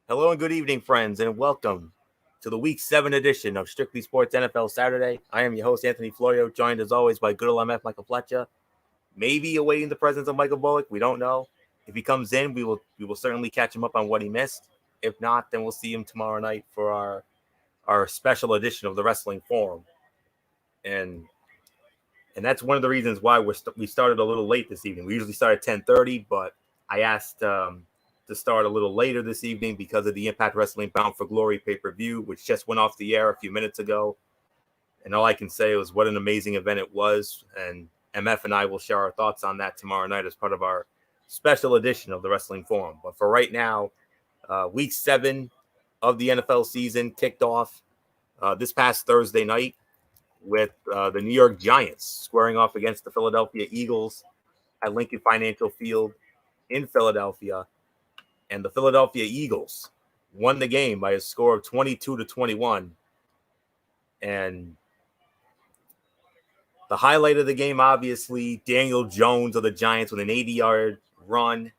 Hello and good evening, friends, and welcome to the Week 7 edition of Strictly Sports NFL Saturday. I am your host, Anthony Florio, joined as always by good old MF Michael Fletcher. Maybe awaiting the presence of Michael Bullock. We don't know. If he comes in, we will certainly catch him up on what he missed. If not, then we'll see him tomorrow night for our special edition of the Wrestling Forum. And and that's one of the reasons why we started a little late this evening. We usually start at 10:30, but I asked to start a little later this evening because of the Impact Wrestling Bound for Glory pay-per-view, which just went off the air a few minutes ago. And all I can say was what an amazing event it was. And MF and I will share our thoughts on that tomorrow night as part of our special edition of the Wrestling Forum. But for right now, Week 7 of the NFL season kicked off this past Thursday night with the New York Giants squaring off against the Philadelphia Eagles at Lincoln Financial Field in Philadelphia. And the Philadelphia Eagles won the game by a score of 22-21. And the highlight of the game, obviously, Daniel Jones of the Giants with an 80-yard run.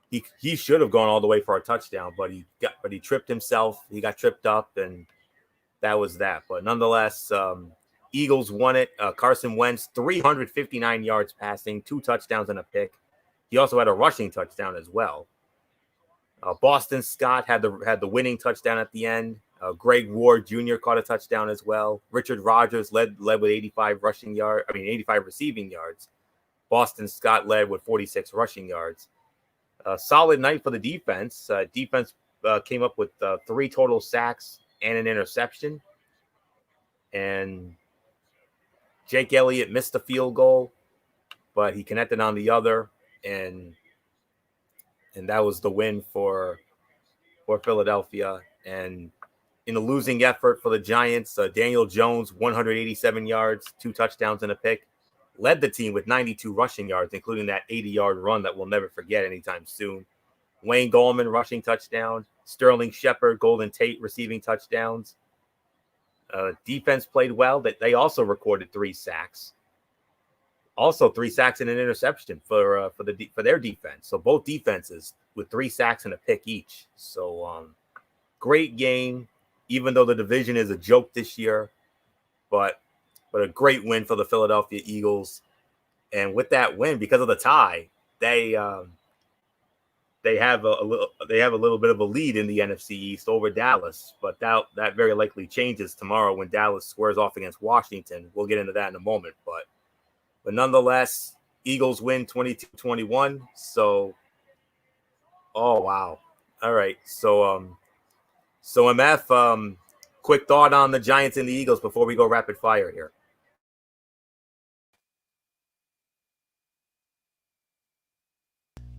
He should have gone all the way for a touchdown, but he tripped himself. He got tripped up, and that was that. But nonetheless, Eagles won it. Carson Wentz, 359 yards passing, 2 touchdowns and a pick. He also had a rushing touchdown as well. Boston Scott had the winning touchdown at the end. Greg Ward Jr. caught a touchdown as well. Richard Rodgers led with 85 receiving yards. Boston Scott led with 46 rushing yards. Solid night for the defense. Defense came up with 3 total sacks and an interception. And Jake Elliott missed a field goal, but he connected on the other, and that was the win for Philadelphia. And in a losing effort for the Giants, Daniel Jones, 187 yards, 2 touchdowns and a pick, led the team with 92 rushing yards, including that 80-yard run that we'll never forget anytime soon. Wayne Gallman rushing touchdown, Sterling Shepard, Golden Tate receiving touchdowns. Defense played well. That they also recorded 3 sacks. Also 3 sacks and an interception for their defense. So both defenses with 3 sacks and a pick each. So great game, even though the division is a joke this year, but a great win for the Philadelphia Eagles. And with that win, because of the tie, they have a little bit of a lead in the NFC East over Dallas, but that very likely changes tomorrow when Dallas squares off against Washington. We'll get into that in a moment, but nonetheless, Eagles win 22-21. So, oh wow, all right. So MF, quick thought on the Giants and the Eagles before we go rapid fire here.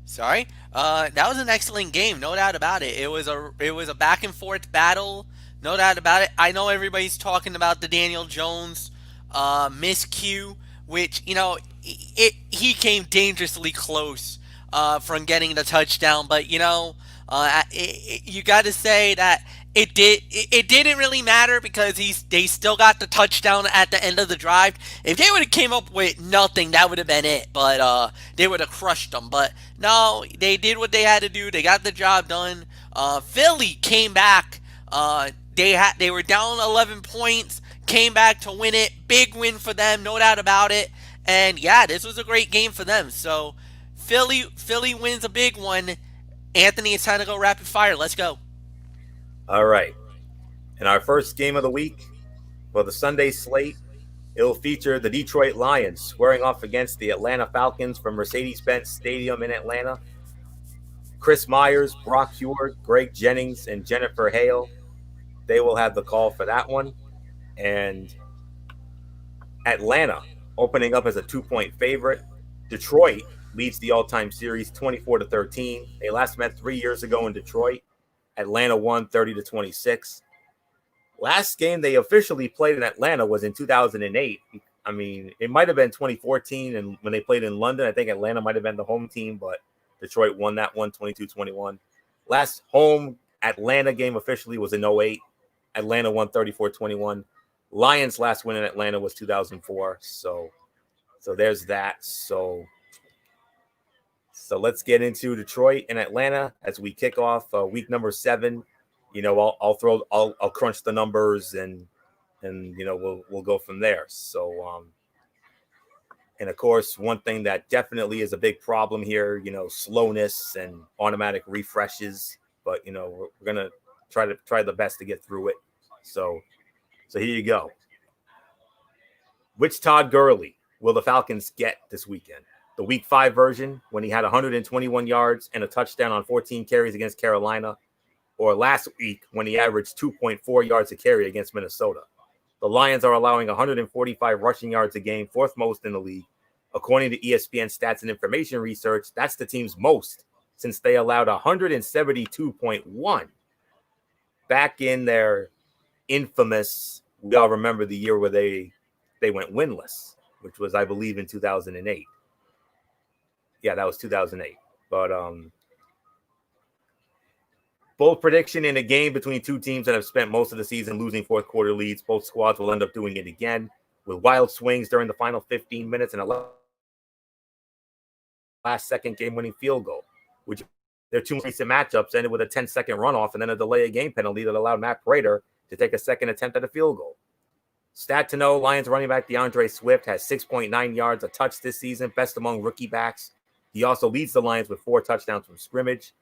Sorry. That was an excellent game, no doubt about it. It was a back and forth battle, no doubt about it. I know everybody's talking about the Daniel Jones miscue, which he came dangerously close from getting the touchdown, but you got to say that it didn't really matter because they still got the touchdown at the end of the drive. If they would have came up with nothing, that would have been it. But they would have crushed them. But no, they did what they had to do. They got the job done. Philly came back. They were down 11 points, came back to win it. Big win for them, no doubt about it. And yeah, this was a great game for them. So Philly wins a big one. Anthony, it's time to go rapid fire. Let's go. All right. And our first game of the week for the Sunday slate, it'll feature the Detroit Lions squaring off against the Atlanta Falcons from Mercedes-Benz Stadium in Atlanta. Chris Myers, Brock Huard, Greg Jennings, and Jennifer Hale, they will have the call for that one. And Atlanta opening up as a 2-point favorite. Detroit leads the all-time series 24-13. They last met 3 years ago in Detroit. Atlanta won 30-26. Last game they officially played in Atlanta was in 2008. I mean, it might have been 2014, and when they played in London, I think Atlanta might have been the home team, but Detroit won that one 22-21. Last home Atlanta game officially was in 08. Atlanta won 34-21. Lions' last win in Atlanta was 2004. So there's that. So So let's get into Detroit and Atlanta as we kick off week number 7. I'll crunch the numbers and we'll go from there. So and of course, one thing that definitely is a big problem here, slowness and automatic refreshes. But we're gonna try the best to get through it. So here you go. Which Todd Gurley will the Falcons get this weekend? The Week 5 version, when he had 121 yards and a touchdown on 14 carries against Carolina, or last week when he averaged 2.4 yards a carry against Minnesota? The Lions are allowing 145 rushing yards a game, 4th most in the league. According to ESPN Stats and Information Research, that's the team's most since they allowed 172.1 back in their infamous, we all remember the year where they went winless, which was, I believe, in 2008. Yeah, that was 2008. But bold prediction in a game between two teams that have spent most of the season losing fourth quarter leads. Both squads will end up doing it again with wild swings during the final 15 minutes and a last-second game-winning field goal, which their two recent matchups ended with a 10-second runoff and then a delay of game penalty that allowed Matt Prater to take a second attempt at a field goal. Stat to know, Lions running back DeAndre Swift has 6.9 yards a touch this season, best among rookie backs. He also leads the Lions with 4 touchdowns from scrimmage.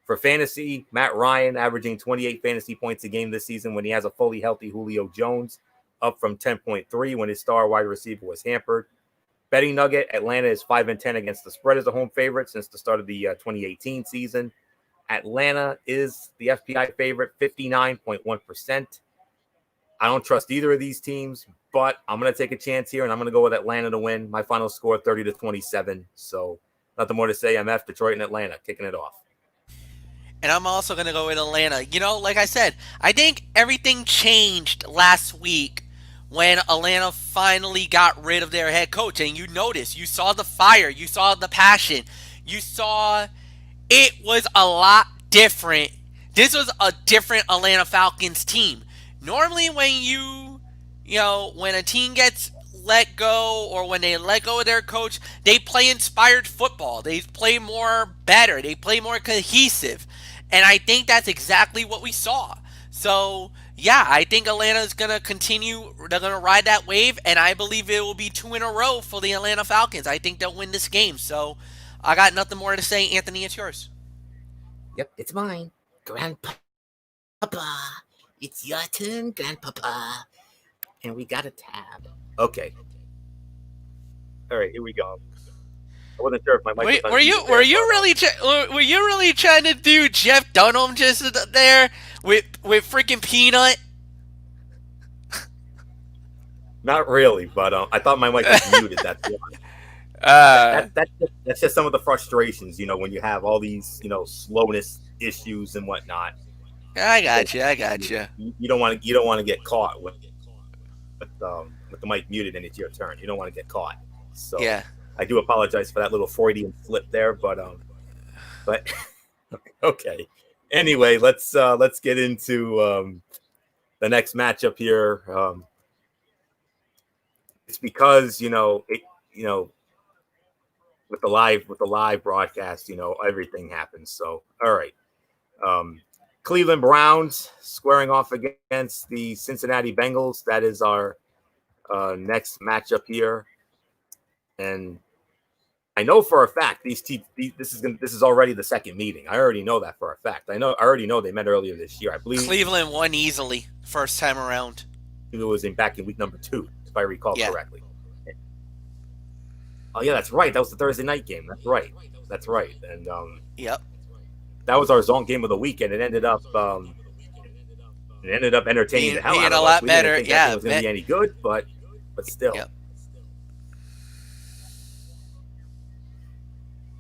For fantasy, Matt Ryan averaging 28 fantasy points a game this season when he has a fully healthy Julio Jones, up from 10.3 when his star wide receiver was hampered. Betting nugget, Atlanta is 5-10 against the spread as a home favorite since the start of the 2018 season. Atlanta is the FPI favorite, 59.1%. I don't trust either of these teams, but I'm going to take a chance here, and I'm going to go with Atlanta to win. My final score, 30-27. So nothing more to say. MF, Detroit, and Atlanta kicking it off. And I'm also going to go with Atlanta. Like I said, I think everything changed last week when Atlanta finally got rid of their head coach. And you noticed, you saw the fire, you saw the passion, you saw it was a lot different. This was a different Atlanta Falcons team. Normally when when a team gets let go or when they let go of their coach, they play inspired football. They play more better. They play more cohesive. And I think that's exactly what we saw. So, yeah, I think Atlanta is going to continue. They're going to ride that wave, and I believe it will be 2 in a row for the Atlanta Falcons. I think they'll win this game. So, I got nothing more to say. Anthony, it's yours. Yep, it's mine. Grandpapa. It's your turn, Grandpapa. And we got a tab. Okay. All right, here we go. I wasn't sure if my mic Wait, was were you really trying to do Jeff Dunham just there with freaking Peanut? Not really, but I thought my mic was muted. That's why. That's just some of the frustrations, when you have all these, slowness issues and whatnot. I got you. You don't want to get caught with the mic muted and it's your turn. You don't want to get caught. So yeah. I do apologize for that little Freudian slip there, but okay. Anyway, let's get into the next matchup here. It's because with the live broadcast, everything happens. So all right, Cleveland Browns squaring off against the Cincinnati Bengals. That is our next matchup here, and I know for a fact this is already the second meeting. I already know that for a fact. I already know they met earlier this year. I believe Cleveland won easily first time around. It was back in week number 2, if I recall correctly. Oh yeah, that's right. That was the Thursday night game. That's right. And yep, that was our zone game of the weekend. It ended up entertaining the hell out of us. A lot we better. Didn't think that was going to be any good, but still. Yep.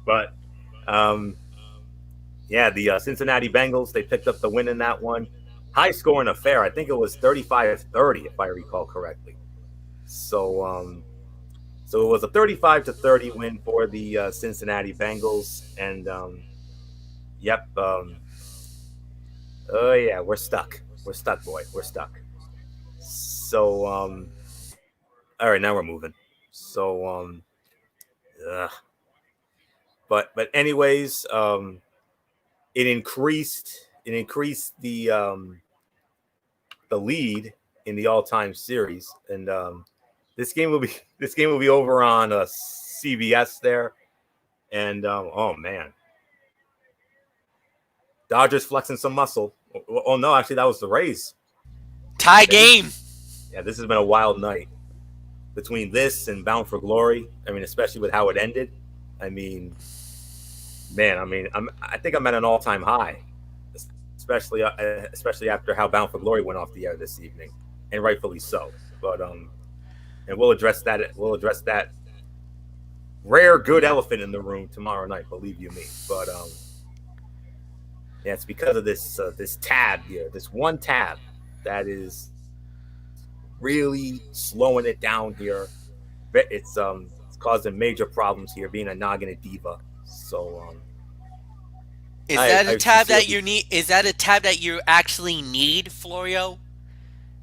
But, the Cincinnati Bengals, they picked up the win in that one. High-scoring affair. I think it was 35-30, if I recall correctly. So it was a 35-30 win for the Cincinnati Bengals. And, we're stuck. We're stuck, boy. We're stuck. So, all right, now we're moving. So, but anyways, it increased the lead in the all-time series, and this game will be over on CBS there, and oh man, Dodgers flexing some muscle. Oh no, actually that was the Rays. Tie game. Yeah, this has been a wild night between this and Bound for Glory. I mean, especially with how it ended. I mean, man, I think I'm at an all-time high, especially after how Bound for Glory went off the air this evening, and rightfully so. But and we'll address that. We'll address that rare good elephant in the room tomorrow night. Believe you me. But yeah, it's because of this tab here, this one tab that is really slowing it down here. It's causing major problems here, being a noggin diva. So is that a tab that you need? Is that a tab that you actually need, Florio?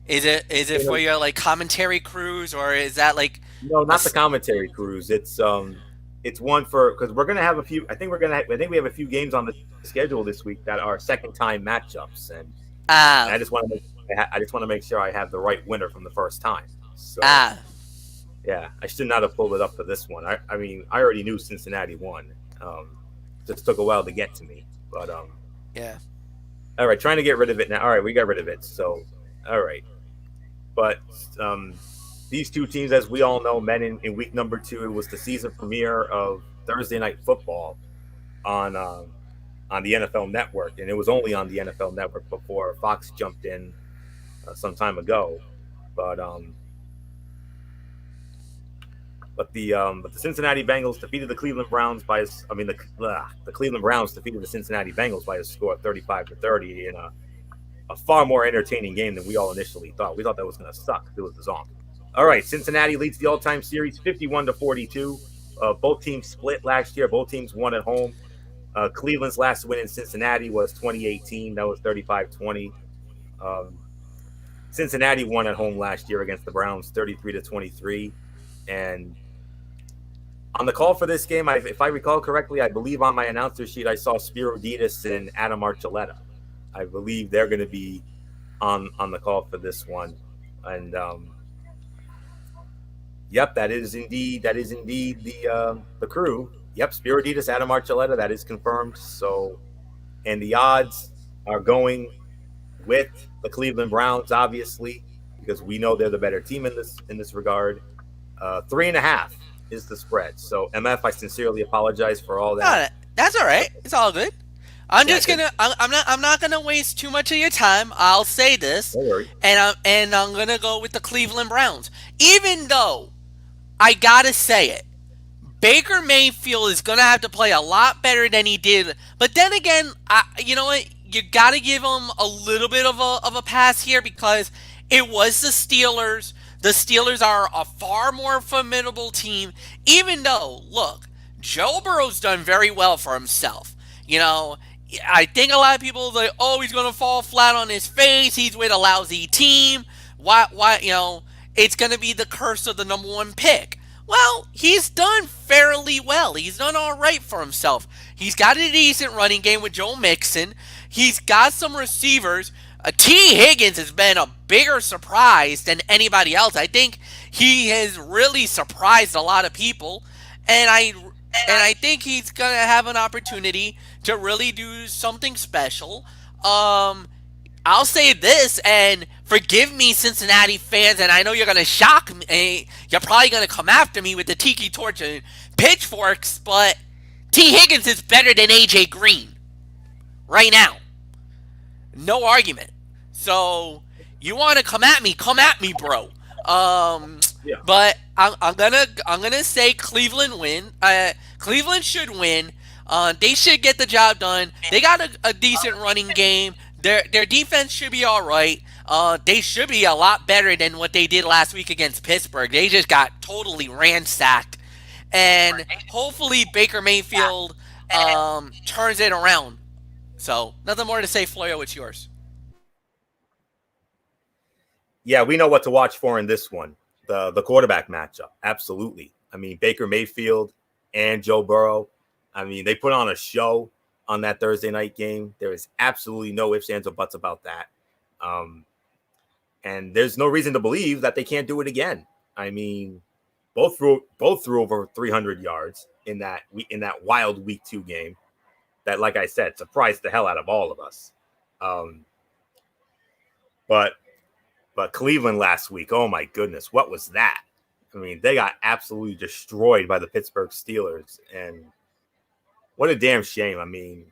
Is it for your like commentary crews, or is that like no, not the commentary crews? It's one for, because we're gonna have a few. I think we have a few games on the schedule this week that are second time matchups, and I just want to make sure I have the right winner from the first time. So yeah, I should not have pulled it up for this one. I mean, I already knew Cincinnati won. Just took a while to get to me, but yeah. All right, trying to get rid of it now. All right, we got rid of it. So all right, but these two teams, as we all know, met in week number 2. It was the season premiere of Thursday Night Football on the NFL Network, and it was only on the NFL Network before Fox jumped in some time ago. But the Cincinnati Bengals defeated the Cleveland Browns by the Cleveland Browns defeated the Cincinnati Bengals by a score of 35-30 in a far more entertaining game than we all initially thought. We thought that was going to suck. It was the zombie. All right, Cincinnati leads the all-time series 51-42. Both teams split last year. Both teams won at home. Cleveland's last win in Cincinnati was 2018. That was 35-20. Cincinnati won at home last year against the Browns 33-23. And on the call for this game, if I recall correctly, I believe on my announcer sheet I saw Spiro Ditas and Adam Archuleta. I believe they're going to be on the call for this one. And yep, that is indeed the crew. Yep, Spiro Ditas, Adam Archuleta, that is confirmed. So, and the odds are going with the Cleveland Browns, obviously, because we know they're the better team in this regard. 3.5 is the spread. So, MF, I sincerely apologize for all that. No, that's all right. It's all good. I'm not gonna waste too much of your time. I'll say this, Don't worry. and I'm gonna go with the Cleveland Browns, even though I gotta say it. Baker Mayfield is going to have to play a lot better than he did. But then again, you know what? You got to give him a little bit of a pass here, because it was the Steelers. The Steelers are a far more formidable team, even though, look, Joe Burrow's done very well for himself. You know, I think a lot of people are like, oh, he's going to fall flat on his face. He's with a lousy team. Why, you know, it's going to be the curse of the number 1 pick. Well, he's done fairly well. He's done all right for himself. He's got a decent running game with Joe Mixon. He's got some receivers. T. Higgins has been a bigger surprise than anybody else. I think he has really surprised a lot of people. And I think he's going to have an opportunity to really do something special. I'll say this, and forgive me, Cincinnati fans, and I know you're going to shock me. You're probably going to come after me with the tiki torch and pitchforks, but T. Higgins is better than A.J. Green right now. No argument. So, you want to come at me, bro. Yeah. But I'm gonna say Cleveland win. Cleveland should win. They should get the job done. They got a decent running game. Their defense should be all right. They should be a lot better than what they did last week against Pittsburgh. They just got totally ransacked. And hopefully Baker Mayfield turns it around. So, nothing more to say, Florio. It's yours. Yeah, we know what to watch for in this one. The quarterback matchup. Absolutely. I mean, Baker Mayfield and Joe Burrow. I mean, they put on a show on that Thursday night game. There is absolutely no ifs, ands, or buts about that. And there's no reason to believe that they can't do it again. I mean, both threw over 300 yards in that wild week 2 game. That, like I said, surprised the hell out of all of us. But Cleveland last week, oh my goodness, what was that? I mean, they got absolutely destroyed by the Pittsburgh Steelers, and what a damn shame. I mean,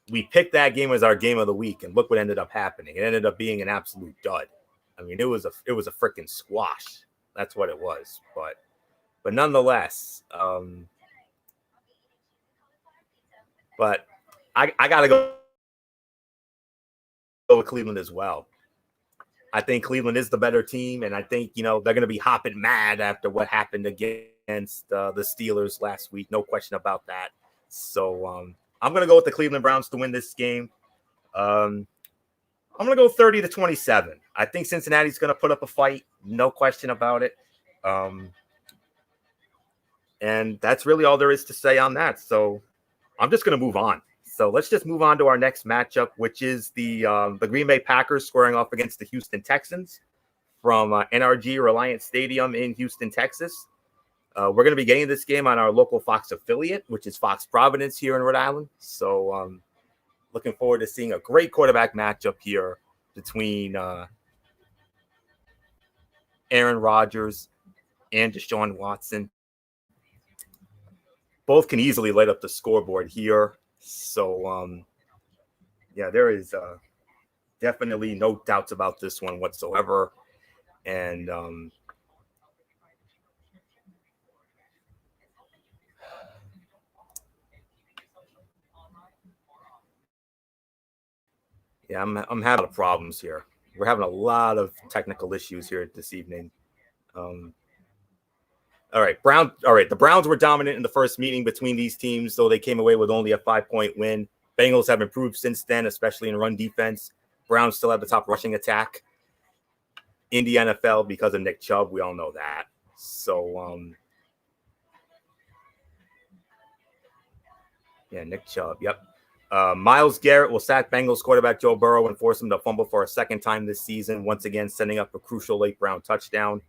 we picked that game as our game of the week, and look what ended up happening. It ended up being an absolute dud. I mean, it was a freaking squash. That's what it was. But nonetheless, but I gotta go with Cleveland as well. I think Cleveland is the better team, and I think, they're going to be hopping mad after what happened against the Steelers last week. No question about that. So I'm going to go with the Cleveland Browns to win this game. I'm going to go 30-27. I think Cincinnati's going to put up a fight. No question about it. And that's really all there is to say on that. So I'm just going to move on. So let's just move on to our next matchup, which is the Green Bay Packers squaring off against the Houston Texans from NRG Reliant Stadium in Houston, Texas. We're going to be getting this game on our local Fox affiliate, which is Fox Providence here in Rhode Island. So looking forward to seeing a great quarterback matchup here between Aaron Rodgers and Deshaun Watson. Both can easily light up the scoreboard here. So, there is definitely no doubts about this one whatsoever. And I'm having a lot of problems here. We're having a lot of technical issues here this evening. All right, the Browns were dominant in the first meeting between these teams, though they came away with only a 5-point win. Bengals have improved since then, especially in run defense. Browns still have the top rushing attack in the NFL because of Nick Chubb. We all know that. So, Nick Chubb. Yep. Myles Garrett will sack Bengals quarterback Joe Burrow and force him to fumble for a second time this season, once again sending up a crucial late round touchdown.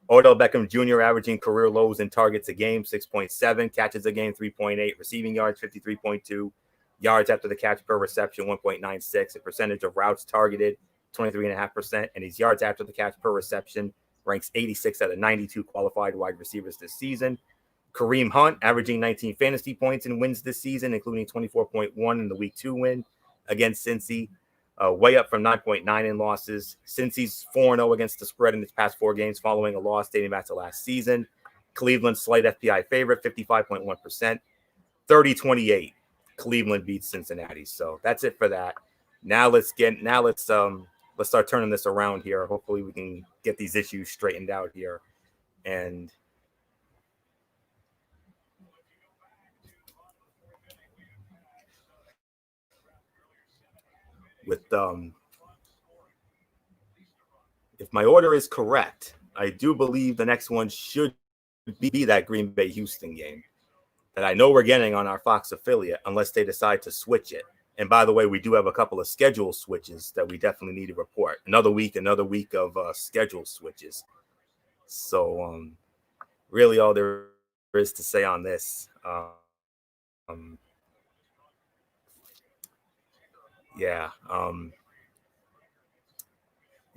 Odell Beckham Jr. averaging career lows in targets a game, 6.7, catches a game, 3.8, receiving yards, 53.2, yards after the catch per reception, 1.96, a percentage of routes targeted, 23.5%, and his yards after the catch per reception ranks 86 out of 92 qualified wide receivers this season. Kareem Hunt averaging 19 fantasy points in wins this season, including 24.1 in the Week 2 win against Cincy. Way up from 9.9 in losses. Cincy's 4-0 against the spread in its past 4 games following a loss dating back to last season. Cleveland's slight FPI favorite, 55.1%. 30-28. Cleveland beats Cincinnati. So that's it for that. Now let's start turning this around here. Hopefully we can get these issues straightened out here. And with if my order is correct, I do believe the next one should be that Green Bay Houston game that I know we're getting on our Fox affiliate, unless they decide to switch it. And by the way, we do have a couple of schedule switches that we definitely need to report. Another week of schedule switches. So really all there is to say on this. And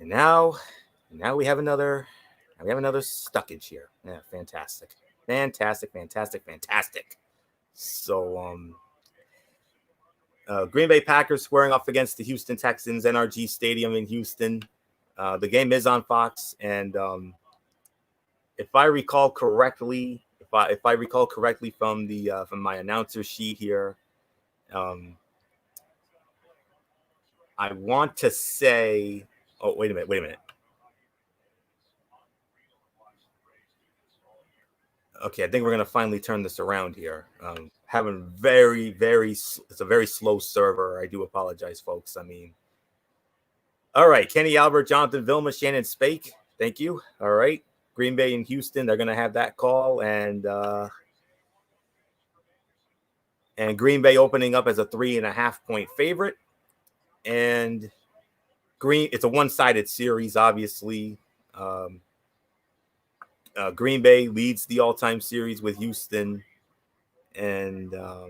now we have another stuckage here. Yeah, fantastic. So Green Bay Packers squaring off against the Houston Texans, NRG Stadium in Houston. The game is on Fox, and if I recall correctly from my announcer sheet here, I want to say, wait a minute. Okay, I think we're going to finally turn this around here. Having it's a very slow server. I do apologize, folks. I mean, all right, Kenny Albert, Jonathan Vilma, Shannon Spake. Thank you. All right, Green Bay and Houston, they're going to have that call. And And Green Bay opening up as a 3.5-point favorite. And it's a one-sided series, obviously. Green Bay leads the all-time series with Houston. And let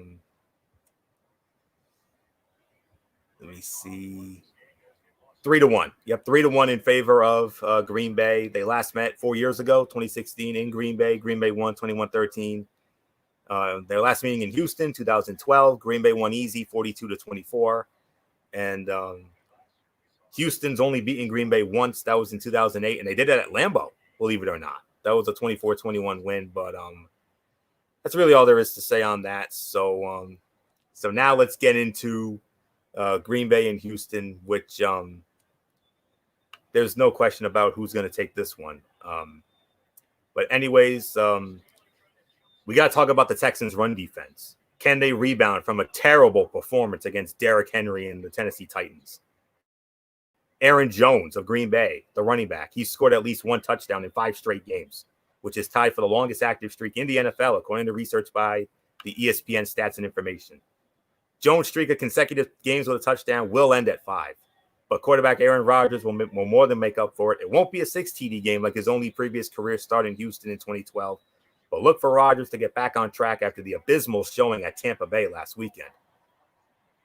me see. 3-1. Yep, 3-1 in favor of Green Bay. They last met 4 years ago, 2016 in Green Bay. Green Bay won 21-13. Their last meeting in Houston, 2012. Green Bay won easy, 42-24. And Houston's only beaten Green Bay once. That was in 2008, and they did it at Lambeau, believe it or not. That was a 24-21 win, but that's really all there is to say on that. So now let's get into Green Bay and Houston, which there's no question about who's going to take this one. But anyways, we got to talk about the Texans' run defense. Can they rebound from a terrible performance against Derrick Henry and the Tennessee Titans? Aaron Jones of Green Bay, the running back, he scored at least one touchdown in 5 straight games, which is tied for the longest active streak in the NFL, according to research by the ESPN Stats and Information. Jones' streak of consecutive games with a touchdown will end at 5, but quarterback Aaron Rodgers will more than make up for it. It won't be a 6 TD game like his only previous career start in Houston in 2012, but look for Rodgers to get back on track after the abysmal showing at Tampa Bay last weekend.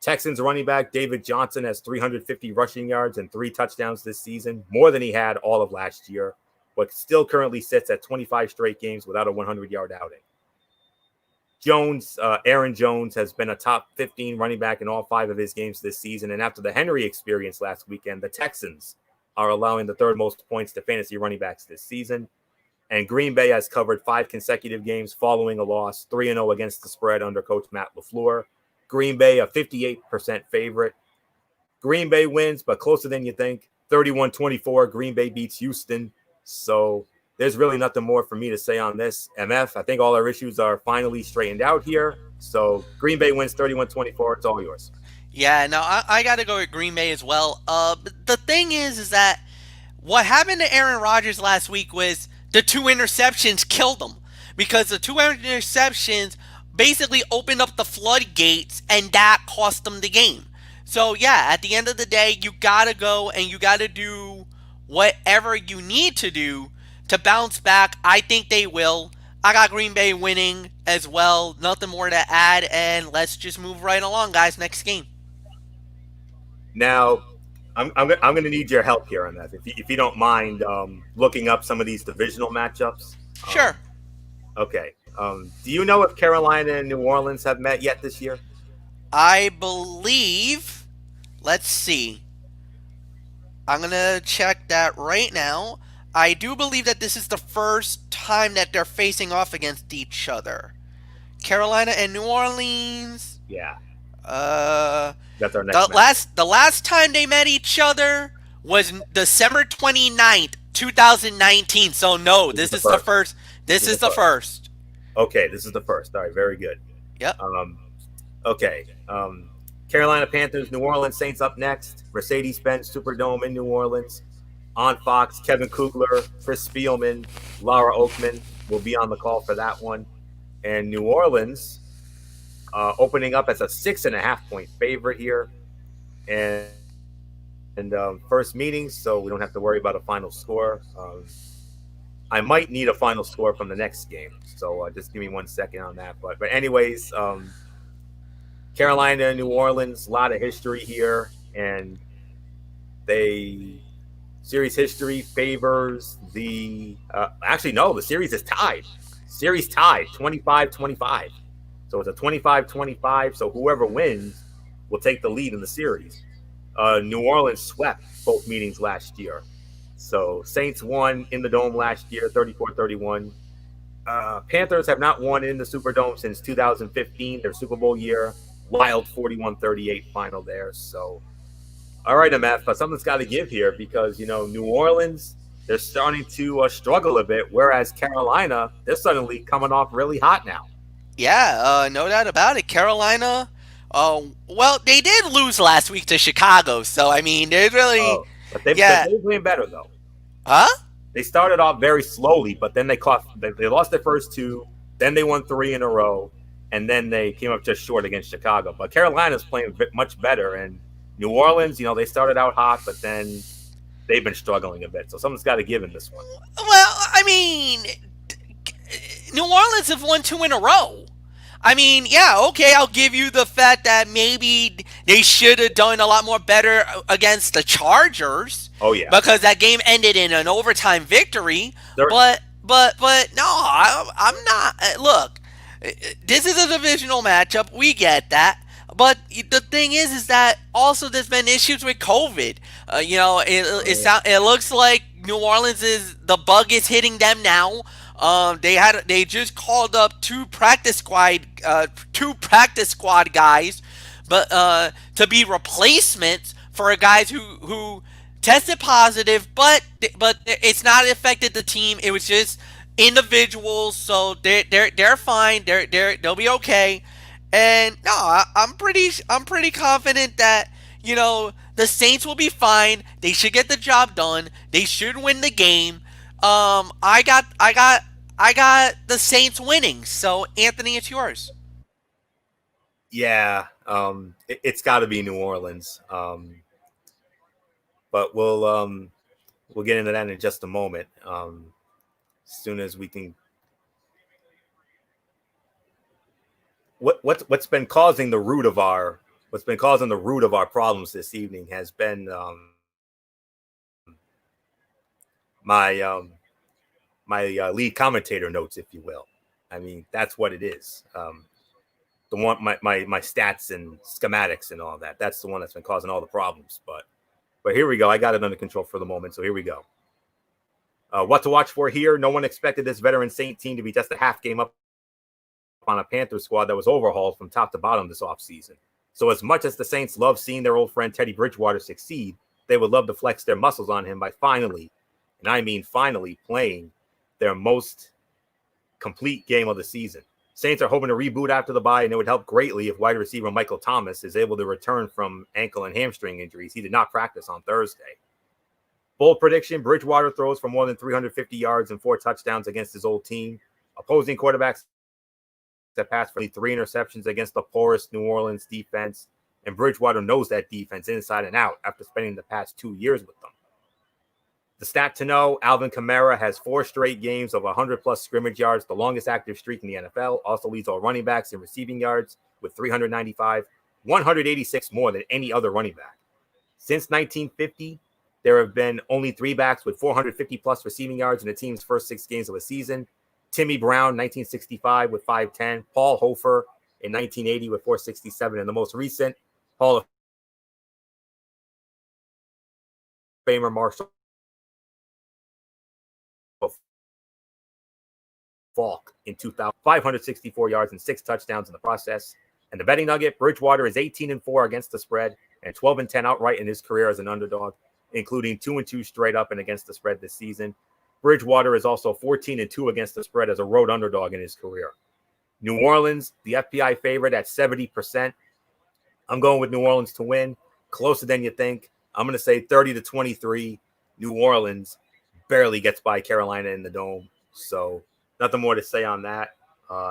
Texans running back David Johnson has 350 rushing yards and 3 touchdowns this season, more than he had all of last year, but still currently sits at 25 straight games without a 100-yard outing. Aaron Jones has been a top 15 running back in all 5 of his games this season, and after the Henry experience last weekend, the Texans are allowing the 3rd most points to fantasy running backs this season. And Green Bay has covered 5 consecutive games following a loss, 3-0 against the spread under Coach Matt LaFleur. Green Bay, a 58% favorite. Green Bay wins, but closer than you think. 31-24, Green Bay beats Houston. So there's really nothing more for me to say on this. MF, I think all our issues are finally straightened out here. So Green Bay wins 31-24. It's all yours. Yeah, no, I got to go with Green Bay as well. But the thing is that what happened to Aaron Rodgers last week was the 2 interceptions killed him, because the 2 interceptions basically opened up the floodgates, and that cost them the game. So yeah, at the end of the day, you gotta go and you gotta do whatever you need to do to bounce back. I think they will. I got Green Bay winning as well. Nothing more to add, and let's just move right along, guys. Next game. Now, I'm going to need your help here on that, if you don't mind looking up some of these divisional matchups. Sure. Okay. Do you know if Carolina and New Orleans have met yet this year? I believe. Let's see. I'm going to check that right now. I do believe that this is the first time that they're facing off against each other. Carolina and New Orleans. Yeah. That's our next match. The last time they met each other was December 29th, 2019. So no, this is the first. This is the first. Okay, this is the first. All right, very good. Yep. Okay. Carolina Panthers, New Orleans Saints up next. Mercedes-Benz Superdome in New Orleans. On Fox, Kevin Kugler, Chris Spielman, Laura Oakman will be on the call for that one. And New Orleans opening up as a 6.5-point favorite here. And first meeting, so we don't have to worry about a final score. I might need a final score from the next game, so just give me 1 second on that. But anyways, Carolina and New Orleans, a lot of history here, and series history favors the the series is tied. Series tied, 25-25. So it's a 25-25, so whoever wins will take the lead in the series. New Orleans swept both meetings last year. So Saints won in the Dome last year, 34-31. Panthers have not won in the Superdome since 2015, their Super Bowl year. Wild 41-38 final there. So, all right, MF, something's got to give here because, New Orleans, they're starting to struggle a bit, whereas Carolina, they're suddenly coming off really hot now. Yeah, no doubt about it. Carolina, well, they did lose last week to Chicago, so, I mean, they really... But they're playing better, though. Huh? They started off very slowly, but then they lost their first 2. Then they won 3 in a row. and then they came up just short against Chicago. But Carolina's playing much better, and New Orleans, they started out hot, but then they've been struggling a bit. So someone's got to give in this one. Well, I mean, New Orleans have won 2 in a row. I mean, yeah, okay, I'll give you the fact that maybe they should have done a lot more better against the Chargers. Oh, yeah. Because that game ended in an overtime victory. But no, I'm not. Look, this is a divisional matchup. We get that. But the thing is that also there's been issues with COVID. It looks like New Orleans the bug is hitting them now. They just called up two practice squad guys, but to be replacements for guys who tested positive, but it's not affected the team. It was just individuals, so they're fine. They'll be okay. And no, I'm pretty confident that the Saints will be fine. They should get the job done. They should win the game. I got the Saints winning. So Anthony, it's yours. Yeah, it's got to be New Orleans. But we'll get into that in just a moment. As soon as we can. What's been causing the root of our problems this evening has been my lead commentator notes, if you will. I mean, that's what it is. The one my stats and schematics and all that. That's the one that's been causing all the problems. But here we go. I got it under control for the moment. So here we go. What to watch for here? No one expected this veteran Saint team to be just a half game up on a Panthers squad that was overhauled from top to bottom this offseason. So as much as the Saints love seeing their old friend Teddy Bridgewater succeed, they would love to flex their muscles on him by finally, and I mean finally, playing their most complete game of the season. Saints are hoping to reboot after the bye, and it would help greatly if wide receiver Michael Thomas is able to return from ankle and hamstring injuries. He did not practice on Thursday. Bold prediction, Bridgewater throws for more than 350 yards and 4 touchdowns against his old team. Opposing quarterbacks that passed for 3 interceptions against the poorest New Orleans defense, and Bridgewater knows that defense inside and out after spending the past 2 years with them. The stat to know, Alvin Kamara has 4 straight games of 100-plus scrimmage yards, the longest active streak in the NFL, also leads all running backs in receiving yards with 395, 186 more than any other running back. Since 1950, there have been only 3 backs with 450-plus receiving yards in the team's first 6 games of a season. Timmy Brown, 1965 with 510. Paul Hofer in 1980 with 467. And the most recent, Hall of Famer Marshall Falk in 2000, 564 yards and 6 touchdowns in the process. And the betting nugget, Bridgewater is 18-4 against the spread and 12-10 outright in his career as an underdog, including 2-2 straight up and against the spread this season. Bridgewater is also 14-2 against the spread as a road underdog in his career. New Orleans, the FPI favorite at 70%. I'm going with New Orleans to win. Closer than you think. I'm going to say 30-23. New Orleans barely gets by Carolina in the Dome. So nothing more to say on that.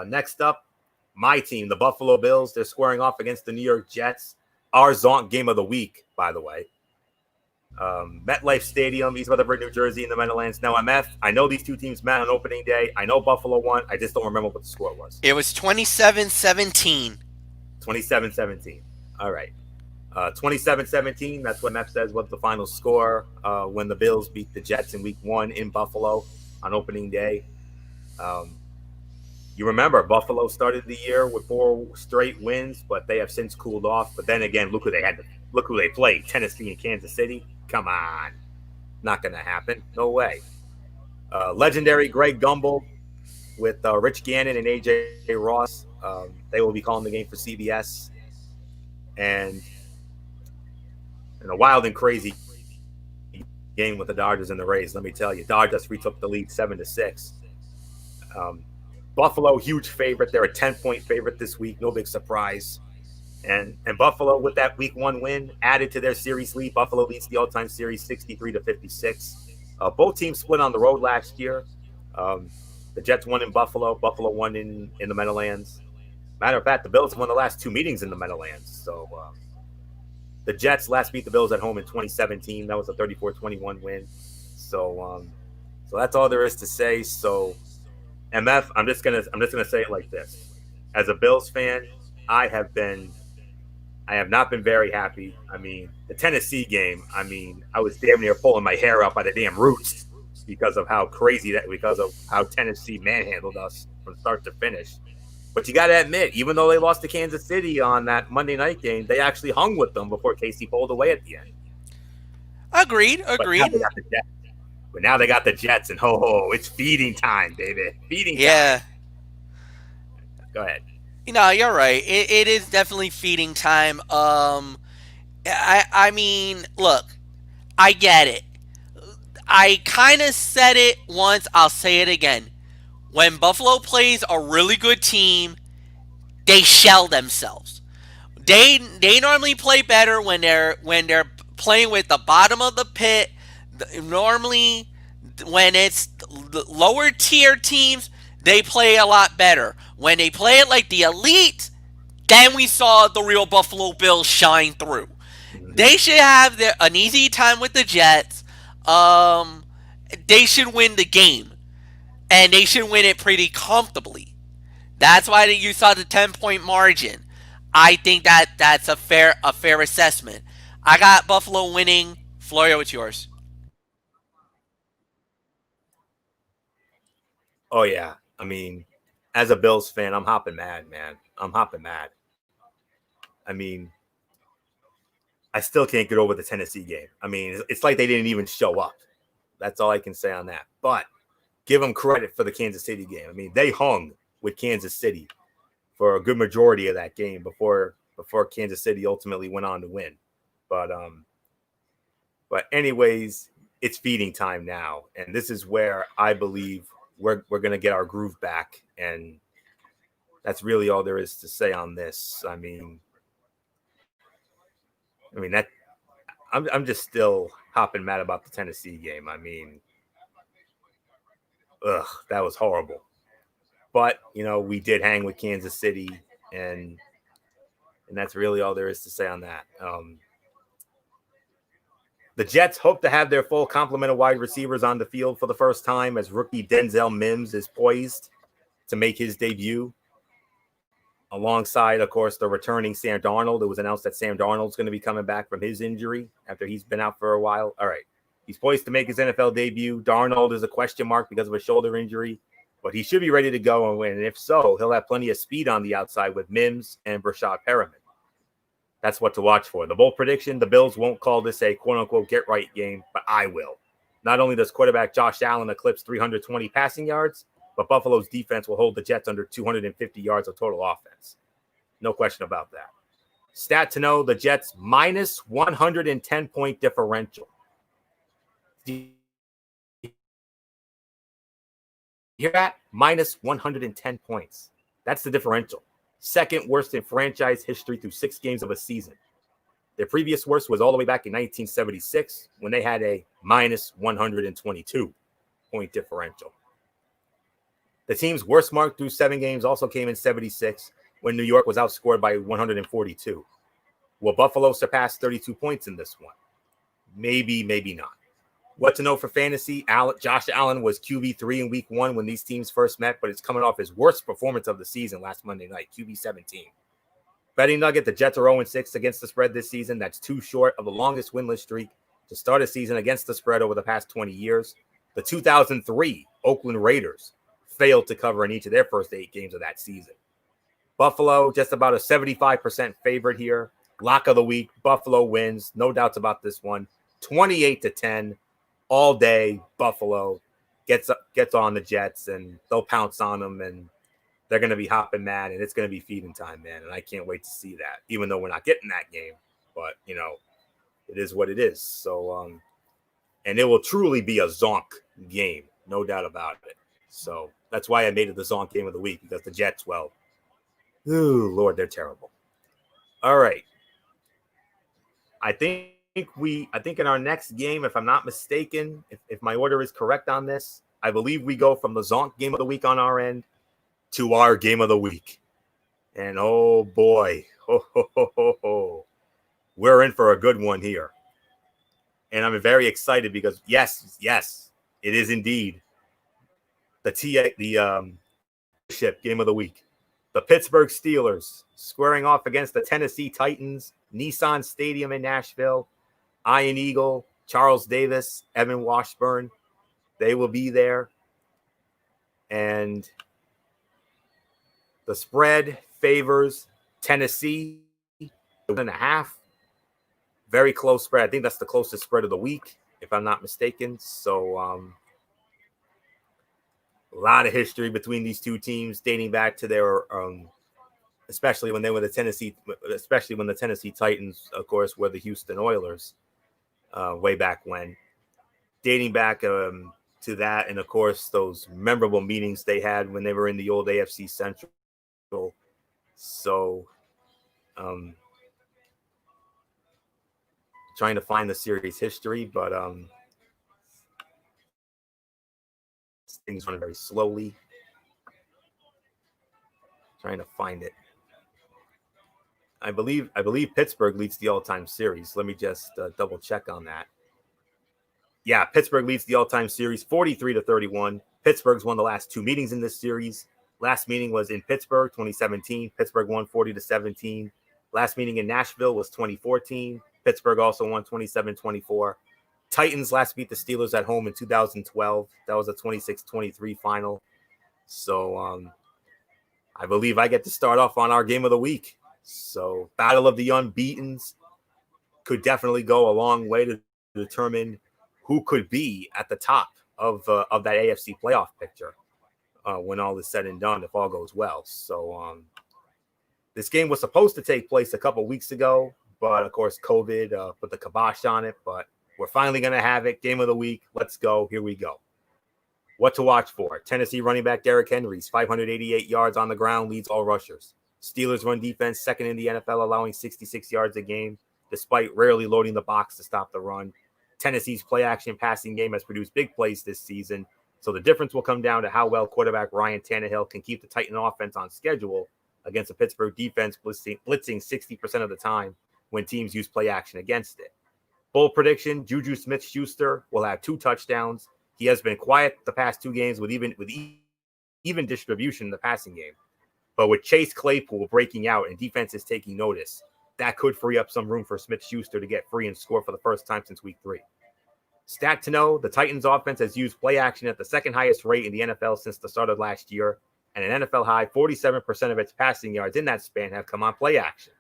Next up, my team, the Buffalo Bills. They're squaring off against the New York Jets. Our Zonk game of the week, by the way. MetLife Stadium, East Rutherford, New Jersey, in the Meadowlands. Now, MF, I know these two teams met on opening day. I know Buffalo won. I just don't remember what the score was. It was 27-17. 27-17. All right. 27-17. That's what MF says was the final score when the Bills beat the Jets in week 1 in Buffalo on opening day. You remember, Buffalo started the year with 4 straight wins, but they have since cooled off. But then again, look who they played, Tennessee and Kansas City. Come on. Not going to happen. No way. Legendary Greg Gumbel with Rich Gannon and A.J. Ross. They will be calling the game for CBS. And in a wild and crazy game with the Dodgers and the Rays, let me tell you, Dodgers retook the lead 7-6. Buffalo, huge favorite. They're a 10-point favorite this week. No big surprise. And Buffalo, with that week 1 win, added to their series lead. Buffalo leads the all-time series 63-56. Both teams split on the road last year. The Jets won in Buffalo. Buffalo won in the Meadowlands. Matter of fact, the Bills won the last 2 meetings in the Meadowlands. So the Jets last beat the Bills at home in 2017. That was a 34-21 win. So that's all there is to say. So MF, I'm just gonna say it like this. As a Bills fan, I have not been very happy. I mean, the Tennessee game, I was damn near pulling my hair out by the damn roots because of how Tennessee manhandled us from start to finish. But you got to admit, even though they lost to Kansas City on that Monday night game, they actually hung with them before Casey pulled away at the end. Agreed. But now they got the Jets, and it's feeding time, baby. Feeding time. Yeah. Go ahead. You're right. It is definitely feeding time. I mean, look, I get it. I kind of said it once. I'll say it again. When Buffalo plays a really good team, they shell themselves. They normally play better when they're playing with the bottom of the pit. Normally, when it's the lower tier teams, they play a lot better. When they play it like the elite, then we saw the real Buffalo Bills shine through. They should have an easy time with the Jets. They should win the game. And they should win it pretty comfortably. That's why you saw the 10-point margin. I think that's a fair assessment. I got Buffalo winning. Florio, what's yours? Oh, yeah. I mean, as a Bills fan, I'm hopping mad, man. I'm hopping mad. I mean, I still can't get over the Tennessee game. I mean, it's like they didn't even show up. That's all I can say on that. But give them credit for the Kansas City game. I mean, they hung with Kansas City for a good majority of that game before Kansas City ultimately went on to win. But anyways, it's feeding time now, and this is where I believe we're going to get our groove back, and that's really all there is to say on this. I mean that I'm just still hopping mad about the Tennessee game. I mean, that was horrible. But, we did hang with Kansas City, and that's really all there is to say on that. The Jets hope to have their full complement of wide receivers on the field for the first time as rookie Denzel Mims is poised to make his debut. Alongside, of course, the returning Sam Darnold. It was announced that Sam Darnold's going to be coming back from his injury after he's been out for a while. All right. He's poised to make his NFL debut. Darnold is a question mark because of a shoulder injury, but he should be ready to go and win. And if so, he'll have plenty of speed on the outside with Mims and Brashad Perriman. That's what to watch for. The bold prediction, the Bills won't call this a quote-unquote get-right game, but I will. Not only does quarterback Josh Allen eclipse 320 passing yards, but Buffalo's defense will hold the Jets under 250 yards of total offense. No question about that. Stat to know, the Jets minus 110-point differential. You hear that? Minus 110 points. That's the differential. Second worst in franchise history through 6 games of a season. Their previous worst was all the way back in 1976 when they had a minus 122-point differential. The team's worst mark through 7 games also came in 76 when New York was outscored by 142. Will Buffalo surpass 32 points in this one? Maybe, maybe not. What to know for fantasy? Josh Allen was QB3 in week 1 when these teams first met, but it's coming off his worst performance of the season last Monday night, QB17. Betting nugget, the Jets are 0-6 against the spread this season. That's 2 short of the longest winless streak to start a season against the spread over the past 20 years. The 2003 Oakland Raiders failed to cover in each of their first 8 games of that season. Buffalo, just about a 75% favorite here. Lock of the week, Buffalo wins. No doubts about this one. 28-10. All day, Buffalo gets on the Jets, and they'll pounce on them, and they're going to be hopping mad, and it's going to be feeding time, man. And I can't wait to see that, even though we're not getting that game. But, it is what it is. So, and it will truly be a zonk game, no doubt about it. So that's why I made it the zonk game of the week, because the Jets, well, ooh, Lord, they're terrible. All right. I think in our next game, if I'm not mistaken, if my order is correct on this, I believe we go from the zonk game of the week on our end to our game of the week. And oh boy, we're in for a good one here. And I'm very excited because yes, it is indeed the ship game of the week. The Pittsburgh Steelers squaring off against the Tennessee Titans, Nissan Stadium in Nashville. Ian Eagle, Charles Davis, Evan Washburn, they will be there. And the spread favors Tennessee 1.5. Very close spread. I think that's the closest spread of the week, if I'm not mistaken. So a lot of history between these two teams dating back to their especially when the Tennessee Titans, of course, were the Houston Oilers way back when. Dating back to that, and of course those memorable meetings they had when they were in the old AFC Central. So trying to find the series history, but things run very slowly. Trying to find it. I believe Pittsburgh leads the all-time series. Let me just double check on that. Yeah, Pittsburgh leads the all-time series 43-31. Pittsburgh's won the last two meetings in this series. Last meeting was in Pittsburgh, 2017. Pittsburgh won 40-17. Last meeting in Nashville was 2014. Pittsburgh also won 27-24. Titans last beat the Steelers at home in 2012. That was a 26-23 final. So I believe I get to start off on our game of the week. So Battle of the Unbeatens could definitely go a long way to determine who could be at the top of that AFC playoff picture when all is said and done, if all goes well. So this game was supposed to take place a couple weeks ago, but of course COVID put the kibosh on it. But we're finally going to have it. Game of the week. Let's go. Here we go. What to watch for? Tennessee running back Derrick Henry's 588 yards on the ground leads all rushers. Steelers run defense second in the NFL, allowing 66 yards a game, despite rarely loading the box to stop the run. Tennessee's play-action passing game has produced big plays this season, so the difference will come down to how well quarterback Ryan Tannehill can keep the Titan offense on schedule against a Pittsburgh defense blitzing 60% of the time when teams use play-action against it. Bold prediction, Juju Smith-Schuster will have 2 touchdowns. He has been quiet the past 2 games with even distribution in the passing game. But with Chase Claypool breaking out and defenses taking notice, that could free up some room for Smith-Schuster to get free and score for the first time since week 3. Stat to know, the Titans offense has used play action at the second highest rate in the NFL since the start of last year, and an NFL high 47% of its passing yards in that span have come on play action.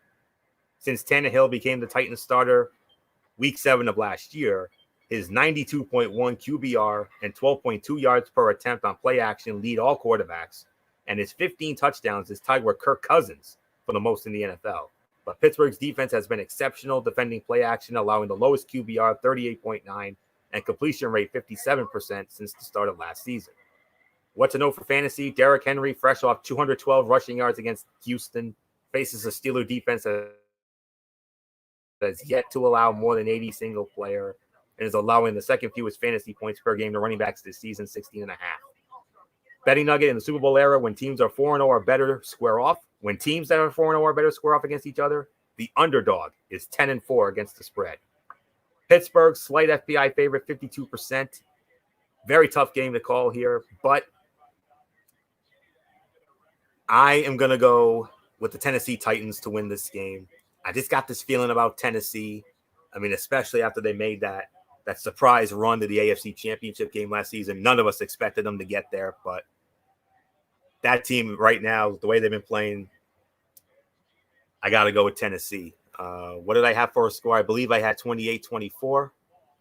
Since Tannehill became the Titans starter week 7 of last year, his 92.1 QBR and 12.2 yards per attempt on play action lead all quarterbacks, and his 15 touchdowns is tied with Kirk Cousins for the most in the NFL. But Pittsburgh's defense has been exceptional defending play action, allowing the lowest QBR 38.9 and completion rate 57% since the start of last season. What to know for fantasy? Derrick Henry, fresh off 212 rushing yards against Houston, faces a Steeler defense that has yet to allow more than 80 single player and is allowing the second fewest fantasy points per game to running backs this season, 16.5. Betting nugget in the Super Bowl era, when teams are 4-0 or better square off. When teams that are 4-0 or better square off against each other, the underdog is 10-4 against the spread. Pittsburgh, slight FBI favorite, 52%. Very tough game to call here, but I am going to go with the Tennessee Titans to win this game. I just got this feeling about Tennessee. I mean, especially after they made that surprise run to the AFC Championship game last season. None of us expected them to get there, but that team right now, the way they've been playing, I got to go with Tennessee. What did I have for a score? I believe I had 28-24.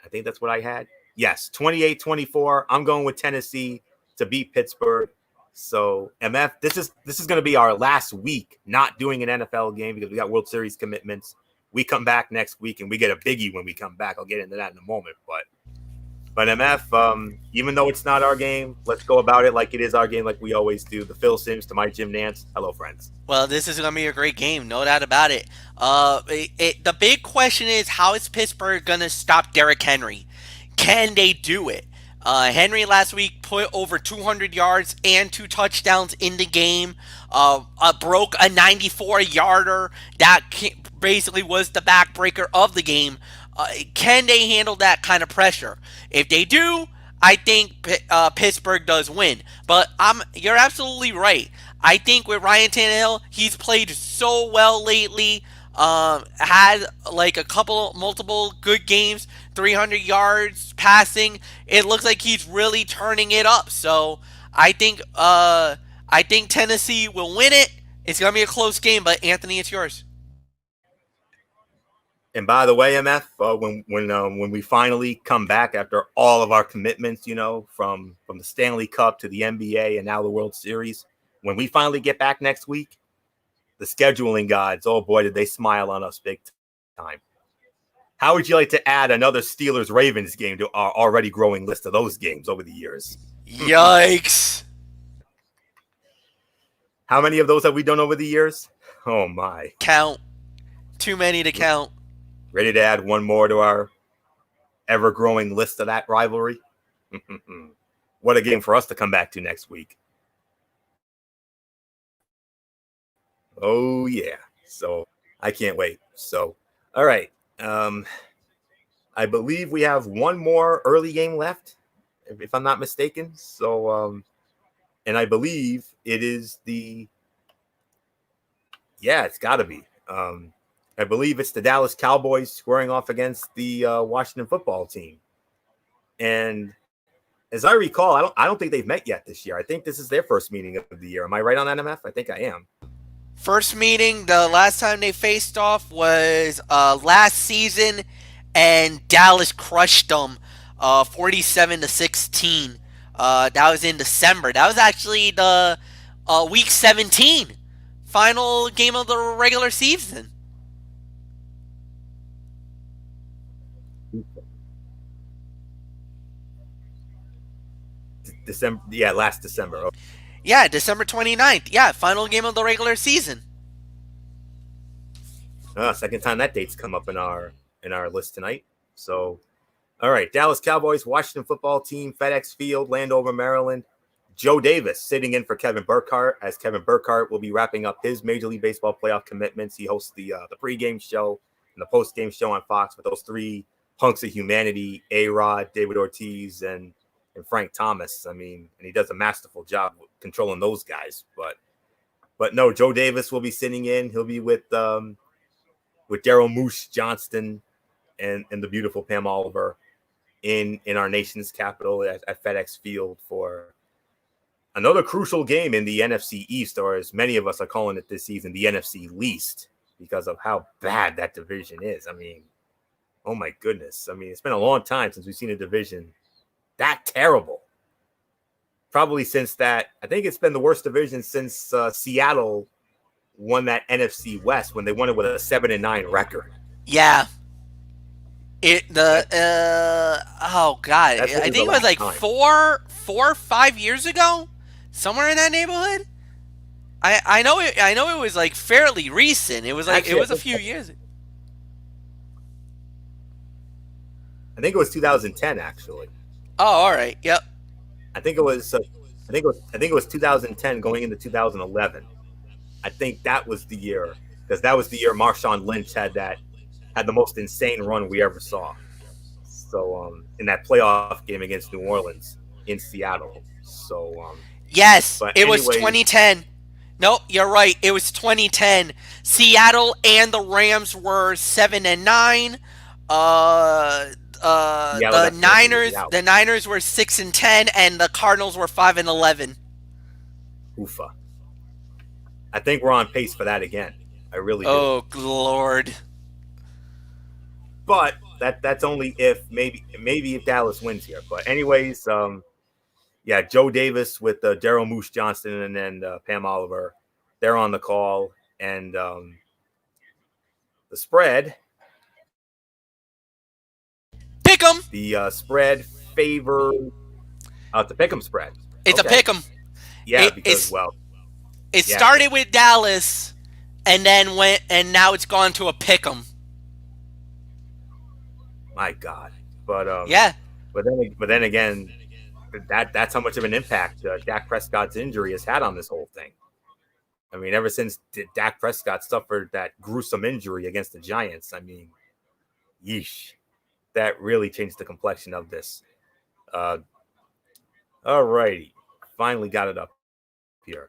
I think that's what I had. Yes, 28-24. I'm going with Tennessee to beat Pittsburgh. So, MF, this is going to be our last week not doing an NFL game because we got World Series commitments. We come back next week and we get a biggie when we come back. I'll get into that in a moment. But MF, even though it's not our game, let's go about it like it is our game, like we always do. The Phil Sims to my Jim Nance. Hello, friends. Well, this is going to be a great game, no doubt about it. The big question is, how is Pittsburgh going to stop Derrick Henry? Can they do it? Henry last week put over 200 yards and 2 touchdowns in the game. Broke a 94-yarder that basically was the backbreaker of the game. Can they handle that kind of pressure? If they do, I think Pittsburgh does win. But you're absolutely right. I think with Ryan Tannehill, he's played so well lately. Had like multiple good games, 300 yards passing. It looks like he's really turning it up. So I think Tennessee will win it. It's gonna be a close game, but Anthony, it's yours. And by the way, MF, when we finally come back after all of our commitments, from the Stanley Cup to the NBA and now the World Series, when we finally get back next week, the scheduling gods, oh boy, did they smile on us big time. How would you like to add another Steelers-Ravens game to our already growing list of those games over the years? Yikes. How many of those have we done over the years? Oh my. Count. Too many to count. Ready to add one more to our ever-growing list of that rivalry? What a game for us to come back to next week. Oh, yeah. So I can't wait. So, all right. I believe we have one more early game left, if I'm not mistaken. So, and I believe it is it's got to be. I believe it's the Dallas Cowboys squaring off against the Washington football team. And as I recall, I don't think they've met yet this year. I think this is their first meeting of the year. Am I right on that, MF? I think I am. First meeting, the last time they faced off was last season, and Dallas crushed them 47-16. That was in December. That was actually the week 17 final game of the regular season. December, last December. Oh. Yeah, December 29th. Yeah, final game of the regular season. Second time that date's come up in our list tonight. So, all right, Dallas Cowboys, Washington football team, FedEx Field, Landover, Maryland. Joe Davis sitting in for Kevin Burkhardt, as Kevin Burkhardt will be wrapping up his Major League Baseball playoff commitments. He hosts the pregame show and the postgame show on Fox with those three hunks of humanity: A-Rod, David Ortiz, and Frank Thomas. I mean, and he does a masterful job controlling those guys. But no, Joe Davis will be sitting in. He'll be with Daryl Moose Johnston and the beautiful Pam Oliver in our nation's capital at FedEx Field for another crucial game in the NFC East, or as many of us are calling it this season, the NFC least, because of how bad that division is. I mean, oh my goodness. I mean, it's been a long time since we've seen a division that terrible. Probably since that, I think it's been the worst division since Seattle won that NFC West when they won it with a 7-9 record. Yeah. Oh God, I think it was like 4 or 5 years ago, somewhere in that neighborhood. I know it was like fairly recent. It was like actually, it was a few years. I think it was 2010 actually. Oh, all right. Yep. I think it was 2010 going into 2011. I think that was the year, because that was the year Marshawn Lynch had the most insane run we ever saw. So in that playoff game against New Orleans in Seattle. So yes, it was 2010. No, you're right. It was 2010. Seattle and the Rams were 7-9. The Niners were 6-10, and the Cardinals were 5-11. Oofa. I think we're on pace for that again. I really do. Oh Lord. But that's only if maybe if Dallas wins here. But anyways, Joe Davis with Daryl Moose Johnston and then Pam Oliver, they're on the call, and the spread. Pick 'em. The spread favor. It's a pick 'em spread. It's a pick 'em. Yeah, it started with Dallas, and then now it's gone to a pick 'em. My God, but yeah. But then again, that's how much of an impact Dak Prescott's injury has had on this whole thing. I mean, ever since Dak Prescott suffered that gruesome injury against the Giants, I mean, yeesh, that really changed the complexion of this. All righty, finally got it up here.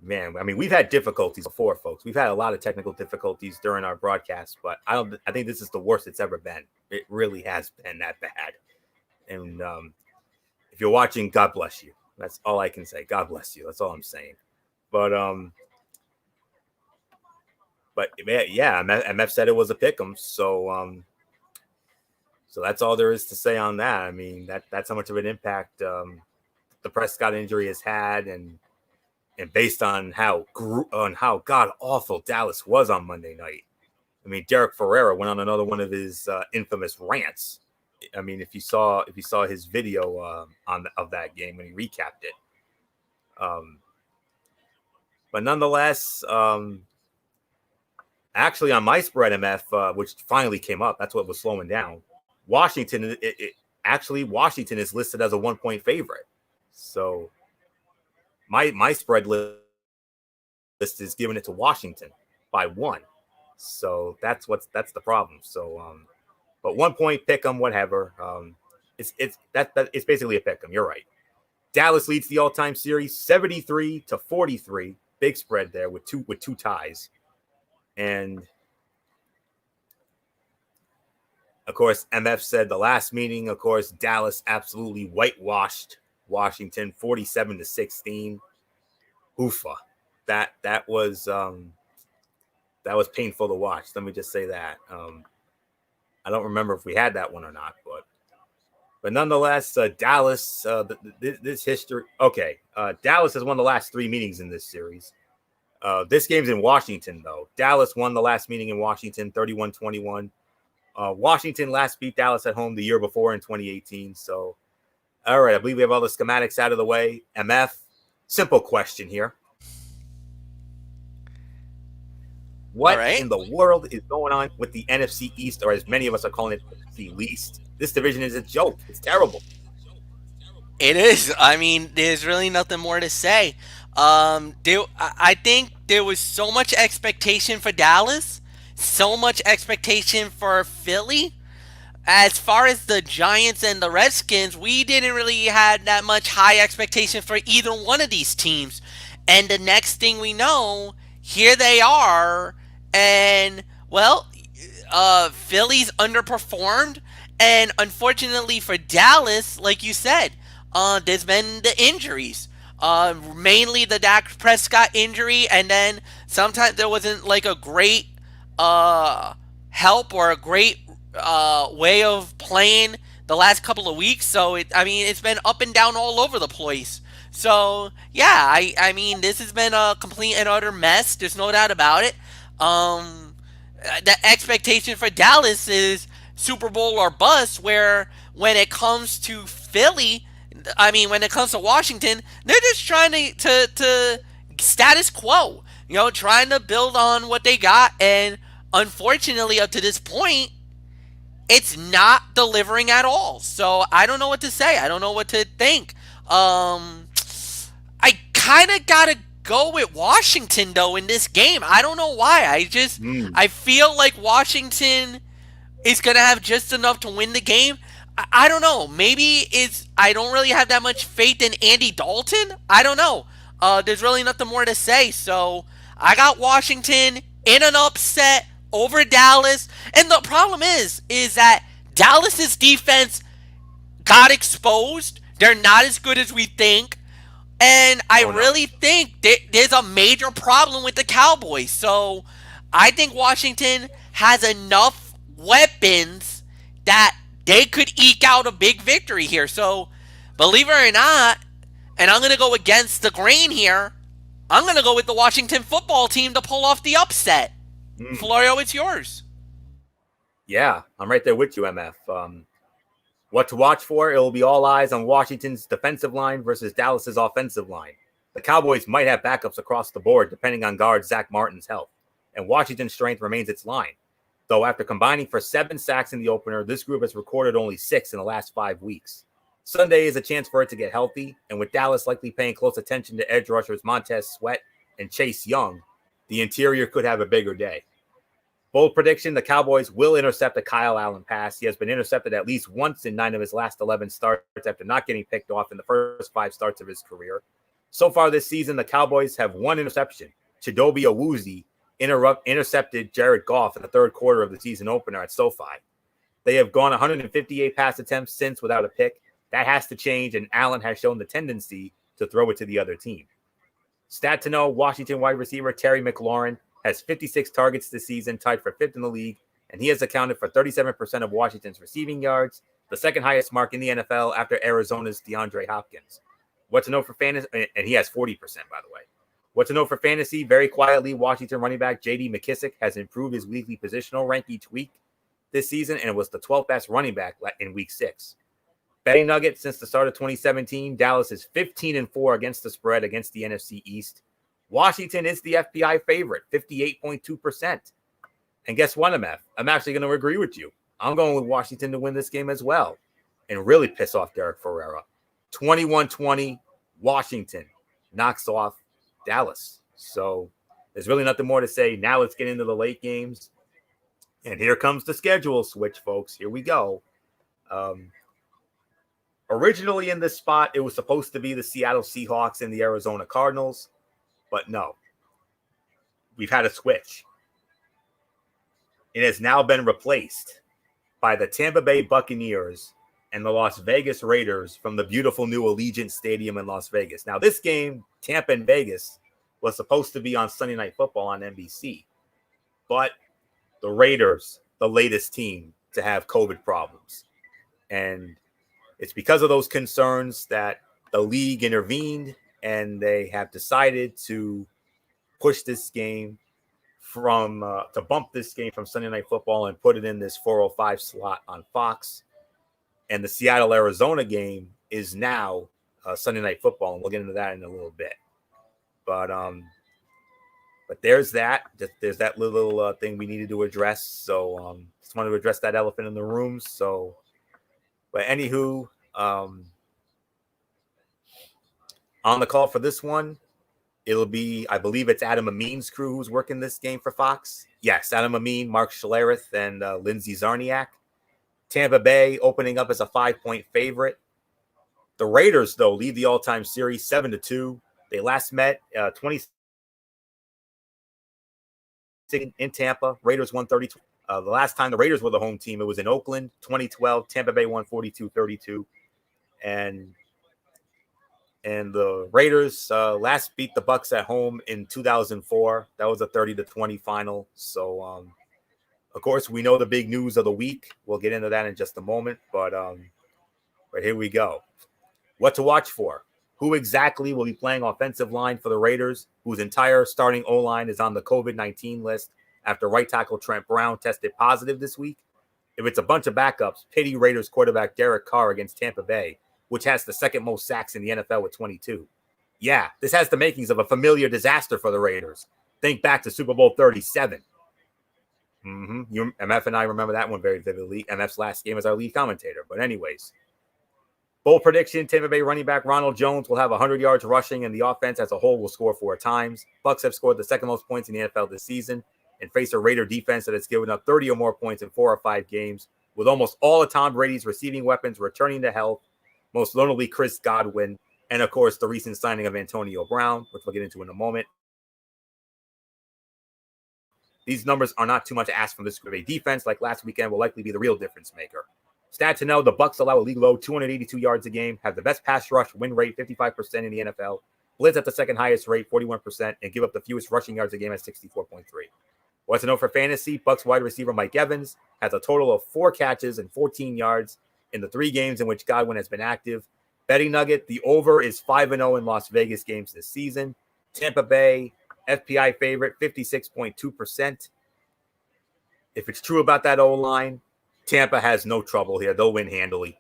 Man, I mean, we've had difficulties before, folks. We've had a lot of technical difficulties during our broadcast, but I think this is the worst it's ever been. It really has been that bad. And if you're watching, God bless you. That's all I can say. God bless you. That's all I'm saying. But yeah, MF said it was a pick'em. So that's all there is to say on that. I mean, that's how much of an impact the Prescott injury has had, and based on how god awful Dallas was on Monday night. I mean, Derek Ferrera went on another one of his infamous rants. I mean, if you saw his video of that game when he recapped it. But nonetheless, actually on my spread, MF, which finally came up, that's what was slowing down. Washington, Washington is listed as a 1-point favorite. So my spread list is giving it to Washington by 1. So that's the problem. So but 1 point pick 'em, whatever. It's basically a pick 'em. You're right. Dallas leads the all-time series 73-43. Big spread there with two ties. And of course, MF said the last meeting, of course, Dallas absolutely whitewashed Washington 47-16. Oofa. That was painful to watch. Let me just say that. I don't remember if we had that one or not, but nonetheless, Dallas, this history. Okay, Dallas has won the last 3 meetings in this series. This game's in Washington, though. Dallas won the last meeting in Washington, 31-21. Washington last beat Dallas at home the year before in 2018. So, all right, I believe we have all the schematics out of the way. MF, simple question here. What in the world is going on with the NFC East, or as many of us are calling it, the least? This division is a joke. It's terrible. It is. I mean, there's really nothing more to say. I think there was so much expectation for Dallas, so much expectation for Philly. As far as the Giants and the Redskins, we didn't really have that much high expectation for either one of these teams. And the next thing we know, here they are, and well, Philly's underperformed, and unfortunately for Dallas, like you said, there's been the injuries, mainly the Dak Prescott injury, and then sometimes there wasn't like a great help or a great way of playing the last couple of weeks. So it's been up and down all over the place. So yeah, I mean, this has been a complete and utter mess. There's no doubt about it. The expectation for Dallas is Super Bowl or bust, where when it comes to Philly, when it comes to Washington, they're just trying to status quo, trying to build on what they got. And unfortunately, up to this point, it's not delivering at all. So I don't know what to say. I don't know what to think. I kind of got to go with Washington, though, in this game. I don't know why. I feel like Washington is going to have just enough to win the game. I don't know. Maybe I don't really have that much faith in Andy Dalton. I don't know. There's really nothing more to say. So I got Washington in an upset over Dallas. And the problem is that Dallas's defense got exposed. They're not as good as we think. And I really think there's a major problem with the Cowboys. So I think Washington has enough weapons that they could eke out a big victory here. So believe it or not, and I'm going to go against the grain here, I'm going to go with the Washington football team to pull off the upset. Florio, it's yours. Yeah, I'm right there with you, MF. What to watch for? It will be all eyes on Washington's defensive line versus Dallas's offensive line. The Cowboys might have backups across the board depending on guard Zach Martin's health, and Washington's strength remains its line. Though after combining for 7 sacks in the opener, this group has recorded only 6 in the last 5 weeks. Sunday is a chance for it to get healthy, and with Dallas likely paying close attention to edge rushers Montez Sweat and Chase Young, the interior could have a bigger day. Bold prediction, the Cowboys will intercept a Kyle Allen pass. He has been intercepted at least once in 9 of his last 11 starts after not getting picked off in the first 5 starts of his career. So far this season, the Cowboys have 1 interception. Chidobe Awuzie intercepted Jared Goff in the third quarter of the season opener at SoFi. They have gone 158 pass attempts since without a pick. That has to change, and Allen has shown the tendency to throw it to the other team. Stat to know, Washington wide receiver Terry McLaurin has 56 targets this season, tied for 5th in the league, and he has accounted for 37% of Washington's receiving yards, the second highest mark in the NFL after Arizona's DeAndre Hopkins. What to know for fantasy, and he has 40%, by the way. What to know for fantasy, very quietly, Washington running back J.D. McKissick has improved his weekly positional rank each week this season, and it was the 12th best running back in week 6. Betting nugget, since the start of 2017, Dallas is 15-4 against the spread against the NFC East. Washington is the FPI favorite, 58.2%. And guess what, MF? I'm actually going to agree with you. I'm going with Washington to win this game as well and really piss off Derek Ferreira. 21-20, Washington knocks off Dallas. So there's really nothing more to say. Now let's get into the late games. And here comes the schedule switch, folks. Here we go. Originally in this spot, it was supposed to be the Seattle Seahawks and the Arizona Cardinals, but no. We've had a switch. It has now been replaced by the Tampa Bay Buccaneers and the Las Vegas Raiders from the beautiful new Allegiant Stadium in Las Vegas. Now, this game, Tampa and Vegas, was supposed to be on Sunday Night Football on NBC, but the Raiders, the latest team to have COVID problems. And it's because of those concerns that the league intervened, and they have decided to push this game to bump this game from Sunday Night Football and put it in this 4:05 slot on Fox. And the Seattle-Arizona game is now Sunday Night Football, and we'll get into that in a little bit. But there's that. There's that little thing we needed to address. So just wanted to address that elephant in the room. So. But anywho, on the call for this one, it'll be, I believe it's Adam Amin's crew who's working this game for Fox. Yes, Adam Amin, Mark Schlereth, and Lindsey Zarniak. Tampa Bay opening up as a 5-point favorite. The Raiders, though, lead the all-time series 7-2. They last met 20 in Tampa. Raiders won 32. The last time the Raiders were the home team, it was in Oakland, 2012. Tampa Bay won 42-32. And the Raiders last beat the Bucs at home in 2004. That was a 30-20 final. So, of course, we know the big news of the week. We'll get into that in just a moment. But here we go. What to watch for? Who exactly will be playing offensive line for the Raiders, whose entire starting O-line is on the COVID-19 list after right tackle Trent Brown tested positive this week? If it's a bunch of backups, pity Raiders quarterback Derek Carr against Tampa Bay, which has the second most sacks in the NFL with 22. Yeah, this has the makings of a familiar disaster for the Raiders. Think back to Super Bowl 37. MF and I remember that one very vividly. MF's last game as our lead commentator. But anyways, bold prediction, Tampa Bay running back Ronald Jones will have 100 yards rushing, and the offense as a whole will score 4 times. Bucs have scored the second most points in the NFL this season and face a Raider defense that has given up 30 or more points in 4 or 5 games, with almost all of Tom Brady's receiving weapons returning to health, most notably Chris Godwin, and of course the recent signing of Antonio Brown, which we'll get into in a moment. These numbers are not too much to ask from this Green Bay defense. Like last weekend, will likely be the real difference maker. Stat to know, the Bucs allow a league low 282 yards a game, have the best pass rush win rate, 55% in the NFL, blitz at the second highest rate, 41%, and give up the fewest rushing yards a game at 64.3. What's to know for fantasy? Bucs wide receiver Mike Evans has a total of 4 catches and 14 yards in the 3 games in which Godwin has been active. Betting nugget, the over is 5-0 in Las Vegas games this season. Tampa Bay, FPI favorite, 56.2%. If it's true about that O-line, Tampa has no trouble here. They'll win handily.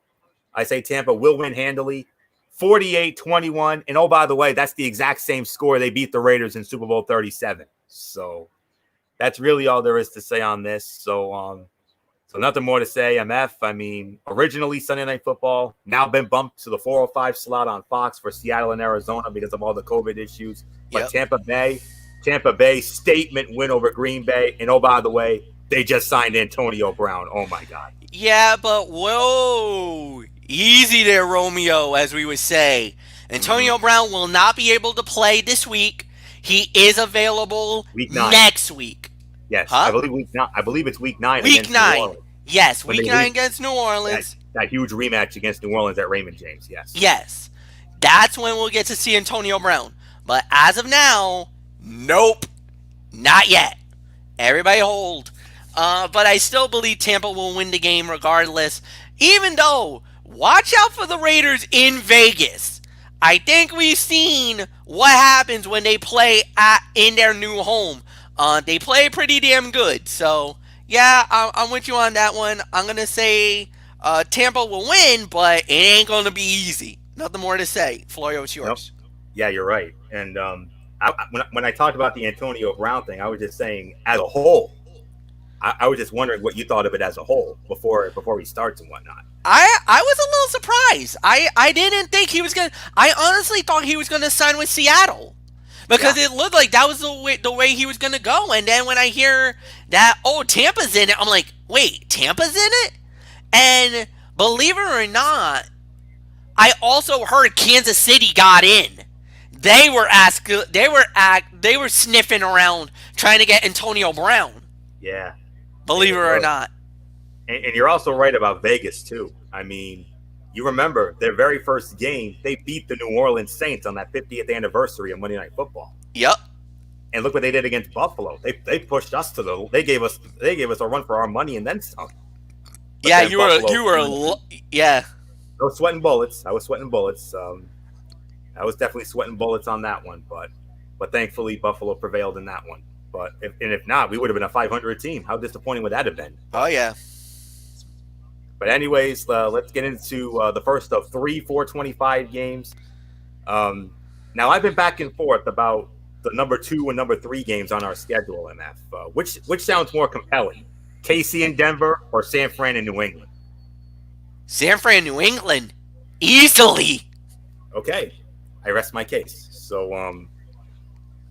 I say Tampa will win handily, 48-21. And, oh, by the way, that's the exact same score they beat the Raiders in Super Bowl 37. So that's really all there is to say on this. So nothing more to say. MF, I mean, originally Sunday Night Football, now been bumped to the 4:05 slot on Fox for Seattle and Arizona because of all the COVID issues. But Yep. Tampa Bay statement win over Green Bay. And oh, by the way, they just signed Antonio Brown. Oh my God. Yeah, but whoa, easy there, Romeo, as we would say. Antonio Brown will not be able to play this week. He is available Week 9. next week. Yes, Huh? I believe it's week 9. Week against New 9. Orleans. Yes, When week they 9 leave- against New Orleans. That huge rematch against New Orleans at Raymond James. Yes. Yes, that's when we'll get to see Antonio Brown. But as of now, nope, not yet. Everybody hold. But I still believe Tampa will win the game regardless. Even though, watch out for the Raiders in Vegas. I think we've seen what happens when they play in their new home. They play pretty damn good. So, yeah, I'm with you on that one. I'm going to say Tampa will win, but it ain't going to be easy. Nothing more to say. Florio, it's yours. Nope. Yeah, you're right. And when I talked about the Antonio Brown thing, I was just saying as a whole. I was just wondering what you thought of it as a whole before he starts and whatnot. I was a little surprised. I didn't think he was gonna. I honestly thought he was gonna sign with Seattle because it looked like that was the way he was gonna go. And then when I hear that Tampa's in it, I'm like, wait, Tampa's in it? And believe it or not, I also heard Kansas City got in. They were sniffing around trying to get Antonio Brown. Yeah. Believe it or not. And you're also right about Vegas, too. I mean, you remember their very first game, they beat the New Orleans Saints on that 50th anniversary of Monday Night Football. Yep. And look what they did against Buffalo. They pushed us to they gave us a run for our money and then some. But Yeah, then you Buffalo- were yeah. I was sweating bullets. I was definitely sweating bullets on that one, but thankfully Buffalo prevailed in that one. But if not, we would have been a 500 team. How disappointing would that have been? Oh yeah. But anyways, let's get into the first of 3 425 games. Now I've been back and forth about the number 2 and number 3 games on our schedule. MF, which sounds more compelling, KC in Denver or San Fran in New England? San Fran, New England, easily. Okay, I rest my case. So, the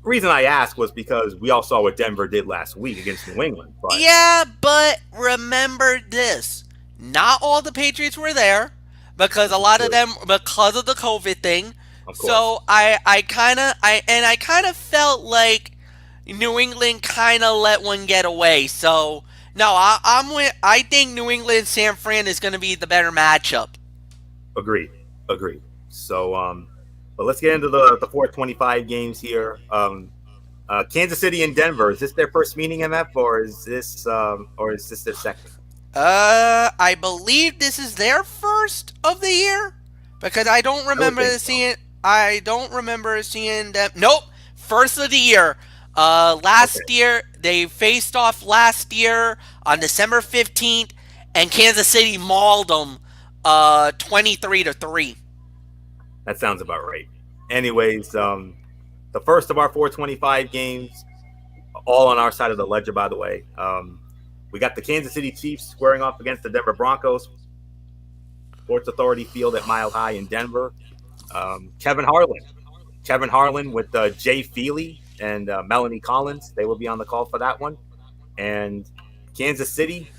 reason I asked was because we all saw what Denver did last week against New England. But Yeah, but remember this: not all the Patriots were there because a lot of them, because of the COVID thing. of course, So I kind of felt like New England kind of let one get away. So no, I think New England San Fran is going to be the better matchup. agreed. So, but let's get into the 425 games here. Kansas City and Denver. Is this their first meeting, MF, or is this their second? I believe this is their first of the year because I don't remember think so. seeing. I don't remember seeing them. Nope, first of the year. Last year they faced off last year on December 15th, and Kansas City mauled them 23-3. That sounds about right. Anyways, the first of our 425 games, all on our side of the ledger, by the way. We got the Kansas City Chiefs squaring off against the Denver Broncos. Sports Authority Field at Mile High in Denver. Kevin Harlan with Jay Feely and Melanie Collins. They will be on the call for that one. And Kansas City,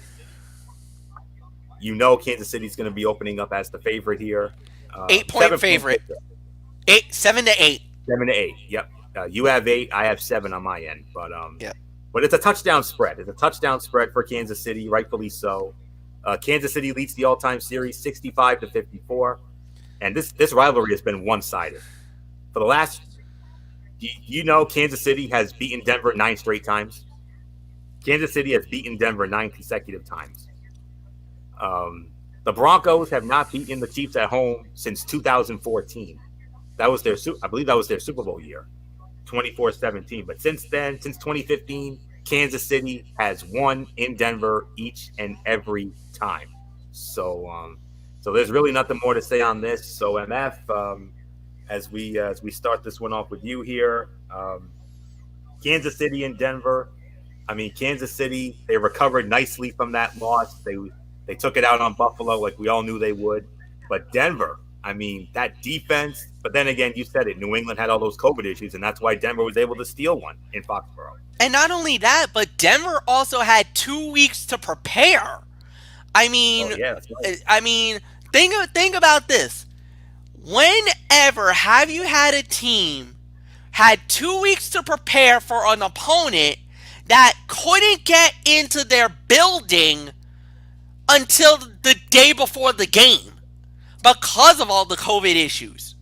Kansas City's going to be opening up as the favorite here. 8-point favorite. 7 to 8. 7 to 8. Yep. You have 8. I have 7 on my end. But Yep. But it's a touchdown spread. It's a touchdown spread for Kansas City, rightfully so. Kansas City leads the all-time series 65-54, and this rivalry has been one-sided for the last. Kansas City has beaten Denver 9 straight times. Kansas City has beaten Denver 9 consecutive times. The Broncos have not beaten the Chiefs at home since 2014. I believe that was their Super Bowl year, 24-17. But since then, since 2015, Kansas City has won in Denver each and every time. So there's really nothing more to say on this. So MF, as we start this one off with you here, Kansas City and Denver. I mean, Kansas City, they recovered nicely from that loss. They took it out on Buffalo like we all knew they would. But Denver, I mean, that defense. But then again, you said it. New England had all those COVID issues, and that's why Denver was able to steal one in Foxborough. And not only that, but Denver also had 2 weeks to prepare. I mean, that's right. I mean, think about this. Whenever have you had a team had 2 weeks to prepare for an opponent that couldn't get into their building until the day before the game because of all the COVID issues?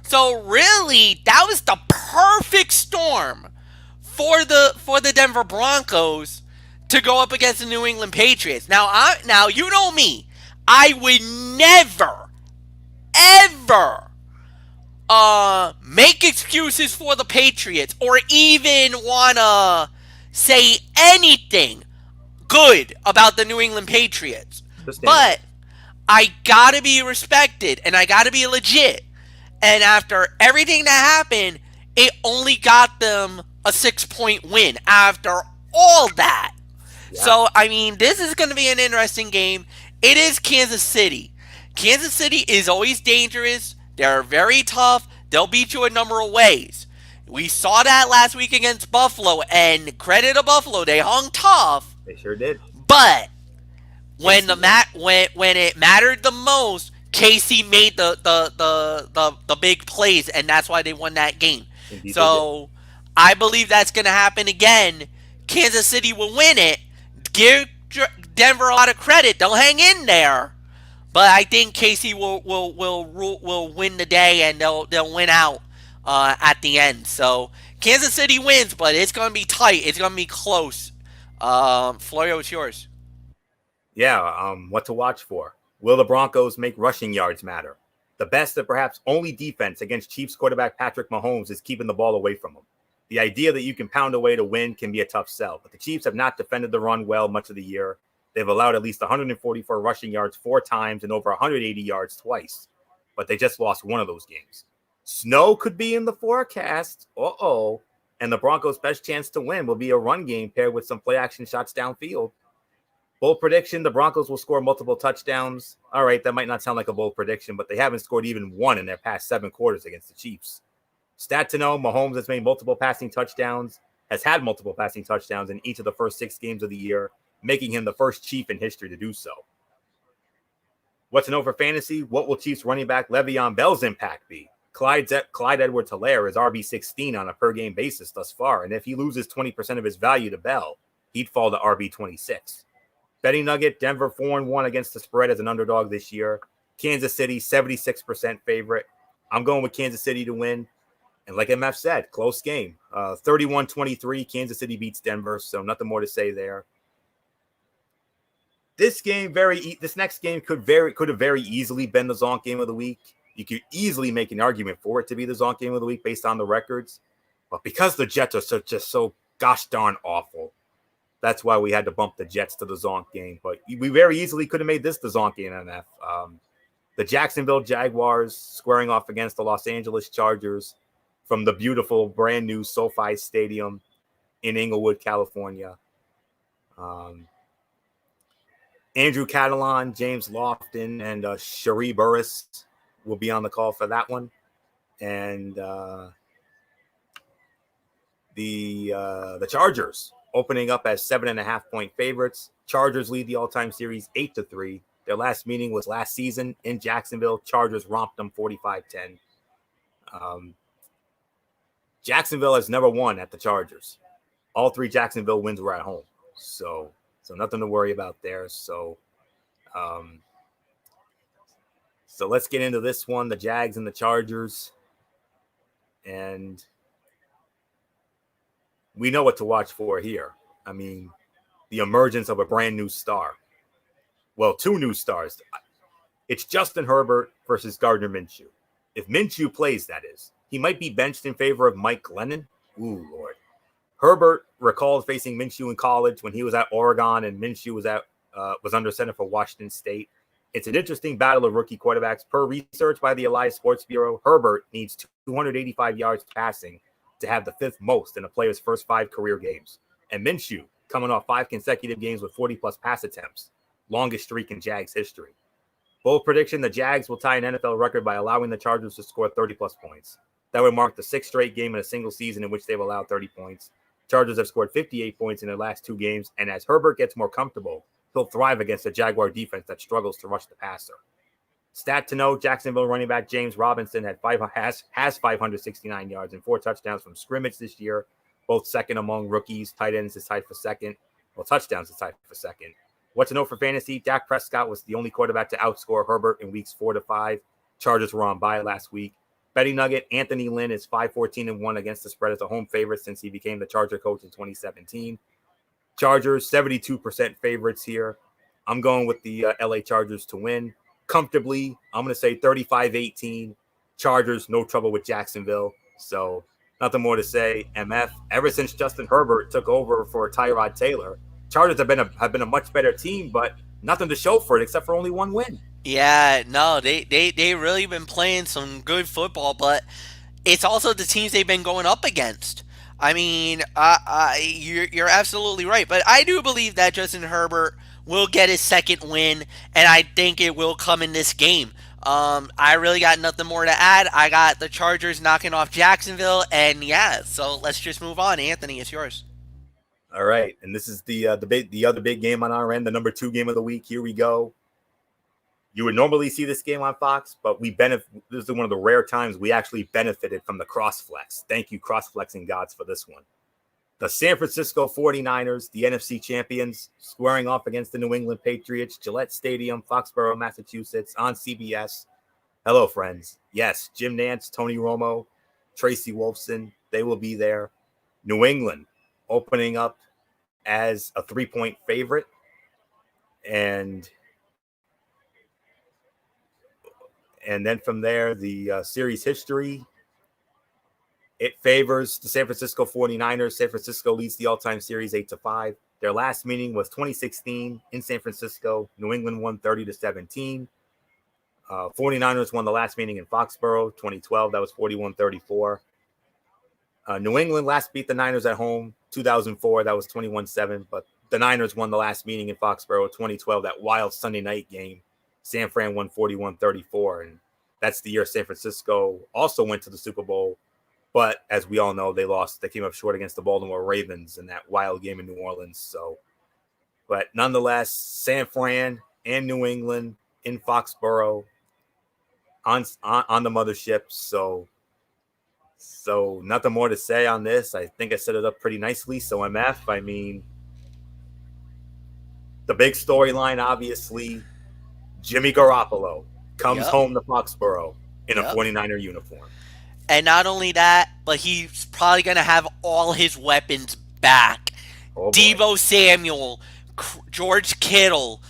So really, that was the perfect storm for the Denver Broncos to go up against the New England Patriots. Now you know me, I would never, ever make excuses for the Patriots or even wanna say anything good about the New England Patriots. But I gotta be respected and I gotta be legit. And after everything that happened, it only got them a 6-point win after all that. Yeah. So, I mean, this is going to be an interesting game. It is Kansas City. Kansas City is always dangerous. They're very tough. They'll beat you a number of ways. We saw that last week against Buffalo, and credit to Buffalo, they hung tough. They sure did. But when it mattered the most, KC made the big plays, and that's why they won that game. Indeed, so I believe that's going to happen again. Kansas City will win it. Give Denver a lot of credit. They'll hang in there, but I think KC will win the day, and they'll win out at the end. So Kansas City wins, but it's going to be tight. It's going to be close. Florio, it's yours. Yeah. What to watch for? Will the Broncos make rushing yards matter? The best and perhaps only defense against Chiefs quarterback Patrick Mahomes is keeping the ball away from him. The idea that you can pound away to win can be a tough sell, but the Chiefs have not defended the run well much of the year. They've allowed at least 144 rushing yards 4 times and over 180 yards twice, but they just lost one of those games. Snow could be in the forecast. And the Broncos' best chance to win will be a run game paired with some play action shots downfield. Bold prediction, the Broncos will score multiple touchdowns. All right, that might not sound like a bold prediction, but they haven't scored even one in their past 7 quarters against the Chiefs. Stat to know, Mahomes has made multiple passing touchdowns, has had multiple passing touchdowns in each of the first 6 games of the year, making him the first Chief in history to do so. What to know for fantasy? What will Chiefs running back Le'Veon Bell's impact be? Clyde Edwards-Helaire is RB16 on a per-game basis thus far, and if he loses 20% of his value to Bell, he'd fall to RB26. Betting nugget, Denver 4-1 against the spread as an underdog this year. Kansas City, 76% favorite. I'm going with Kansas City to win. And like MF said, close game. 31-23, Kansas City beats Denver, so nothing more to say there. This next game could have very easily been the Zonk game of the week. You could easily make an argument for it to be the Zonk game of the week based on the records. But because the Jets are just so gosh darn awful, that's why we had to bump the Jets to the Zonk game. But we very easily could have made this the Zonk game, MF. The Jacksonville Jaguars squaring off against the Los Angeles Chargers from the beautiful brand new SoFi Stadium in Inglewood, California. Andrew Catalan, James Lofton, and Sheree Burris will be on the call for that one. And the Chargers opening up as 7.5-point favorites. Chargers lead the all-time series 8-3. Their last meeting was last season in Jacksonville. Chargers romped them 45-10. Jacksonville has never won at the Chargers. All 3 Jacksonville wins were at home. So nothing to worry about there. So let's get into this one, the Jags and the Chargers. And we know what to watch for here. I mean, the emergence of a brand new star. Well, 2 new stars. It's Justin Herbert versus Gardner Minshew. If Minshew plays, that is. He might be benched in favor of Mike Glennon. Ooh, Lord. Herbert recalled facing Minshew in college when he was at Oregon and Minshew was under center for Washington State. It's an interesting battle of rookie quarterbacks. Per research by the Elias Sports Bureau, Herbert needs 285 yards passing to have the 5th most in a player's first 5 career games. And Minshew coming off 5 consecutive games with 40-plus pass attempts, longest streak in Jags history. Bold prediction, the Jags will tie an NFL record by allowing the Chargers to score 30-plus points. That would mark the 6th straight game in a single season in which they've allowed 30 points. Chargers have scored 58 points in their last 2 games, and as Herbert gets more comfortable, he'll thrive against a Jaguar defense that struggles to rush the passer. Stat to note, Jacksonville running back James Robinson has 569 yards and 4 touchdowns from scrimmage this year, both second among rookies. Tight ends is tied for second. Well, touchdowns is tied for second. What to know for fantasy, Dak Prescott was the only quarterback to outscore Herbert in weeks 4 to 5. Chargers were on bye last week. Betting nugget, Anthony Lynn is 5-14-1 against the spread as a home favorite since he became the Charger coach in 2017. Chargers, 72% favorites here. I'm going with the LA Chargers to win comfortably. I'm going to say 35-18. Chargers, no trouble with Jacksonville. So nothing more to say. MF, ever since Justin Herbert took over for Tyrod Taylor, Chargers have been a much better team, but nothing to show for it except for only 1 win. Yeah, no, they really been playing some good football, but it's also the teams they've been going up against. I mean, you're absolutely right, but I do believe that Justin Herbert will get his 2nd win, and I think it will come in this game. I really got nothing more to add. I got the Chargers knocking off Jacksonville, and yeah, so let's just move on. Anthony, it's yours. All right, and this is the other big game on our end, the number 2 game of the week. Here we go. You would normally see this game on Fox, but this is one of the rare times we actually benefited from the cross-flex. Thank you, cross-flexing gods, for this one. The San Francisco 49ers, the NFC champions, squaring off against the New England Patriots, Gillette Stadium, Foxborough, Massachusetts, on CBS. Hello, friends. Yes, Jim Nantz, Tony Romo, Tracy Wolfson, they will be there. New England opening up as a 3-point favorite. And then from there, the series history, it favors the San Francisco 49ers. San Francisco leads the all-time series 8-5. Their last meeting was 2016 in San Francisco. New England won 30-17. 49ers won the last meeting in Foxborough, 2012. That was 41-34. New England last beat the Niners at home, 2004. That was 21-7. But the Niners won the last meeting in Foxborough, 2012, that wild Sunday night game. San Fran won 41-34, and that's the year San Francisco also went to the Super Bowl. But as we all know, they lost. They came up short against the Baltimore Ravens in that wild game in New Orleans. So, but nonetheless, San Fran and New England in Foxborough on the mothership. So nothing more to say on this. I think I set it up pretty nicely. So MF, I mean, the big storyline, obviously, Jimmy Garoppolo comes home to Foxborough in a 49er uniform. And not only that, but he's probably going to have all his weapons back. Oh, Deebo Samuel, George Kittle,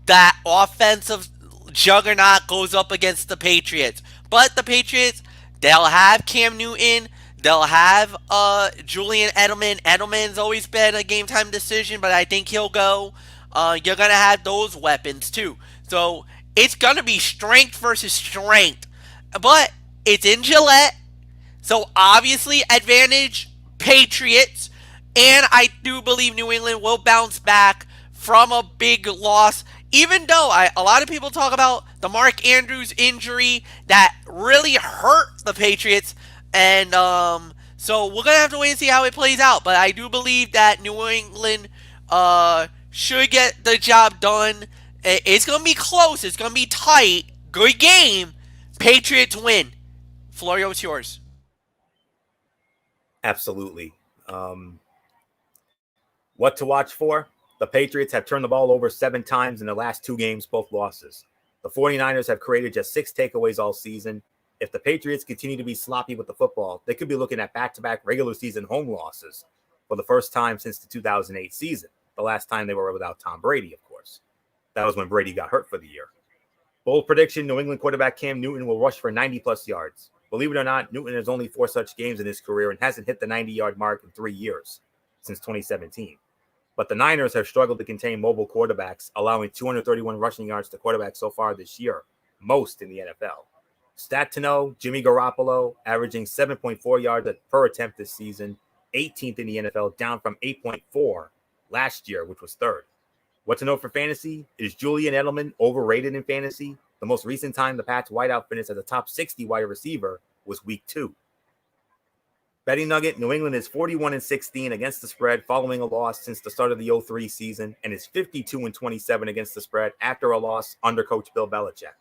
that offensive juggernaut goes up against the Patriots. But the Patriots, they'll have Cam Newton. They'll have Julian Edelman. Edelman's always been a game-time decision, but I think he'll go. You're going to have those weapons, too. So it's going to be strength versus strength. But it's in Gillette. So obviously advantage Patriots. And I do believe New England will bounce back from a big loss. Even though a lot of people talk about the Mark Andrews injury that really hurt the Patriots. And so we're going to have to wait and see how it plays out. But I do believe that New England should get the job done. It's going to be close. It's going to be tight. Good game. Patriots win. Florio, it's yours. Absolutely. What to watch for? The Patriots have turned the ball over 7 times in the last 2 games, both losses. The 49ers have created just 6 takeaways all season. If the Patriots continue to be sloppy with the football, they could be looking at back-to-back regular season home losses for the first time since the 2008 season. The last time they were without Tom Brady, of course. That was when Brady got hurt for the year. Bold prediction, New England quarterback Cam Newton will rush for 90-plus yards. Believe it or not, Newton has only 4 such games in his career and hasn't hit the 90-yard mark in 3 years, since 2017. But the Niners have struggled to contain mobile quarterbacks, allowing 231 rushing yards to quarterbacks so far this year, most in the NFL. Stat to know, Jimmy Garoppolo averaging 7.4 yards per attempt this season, 18th in the NFL, down from 8.4 last year, which was third. What to know for fantasy? Is Julian Edelman overrated in fantasy? The most recent time the Pats wideout finished as a top 60 wide receiver was week 2. Betting nugget, New England is 41-16 against the spread following a loss since the start of the 03 season and is 52-27 against the spread after a loss under coach Bill Belichick.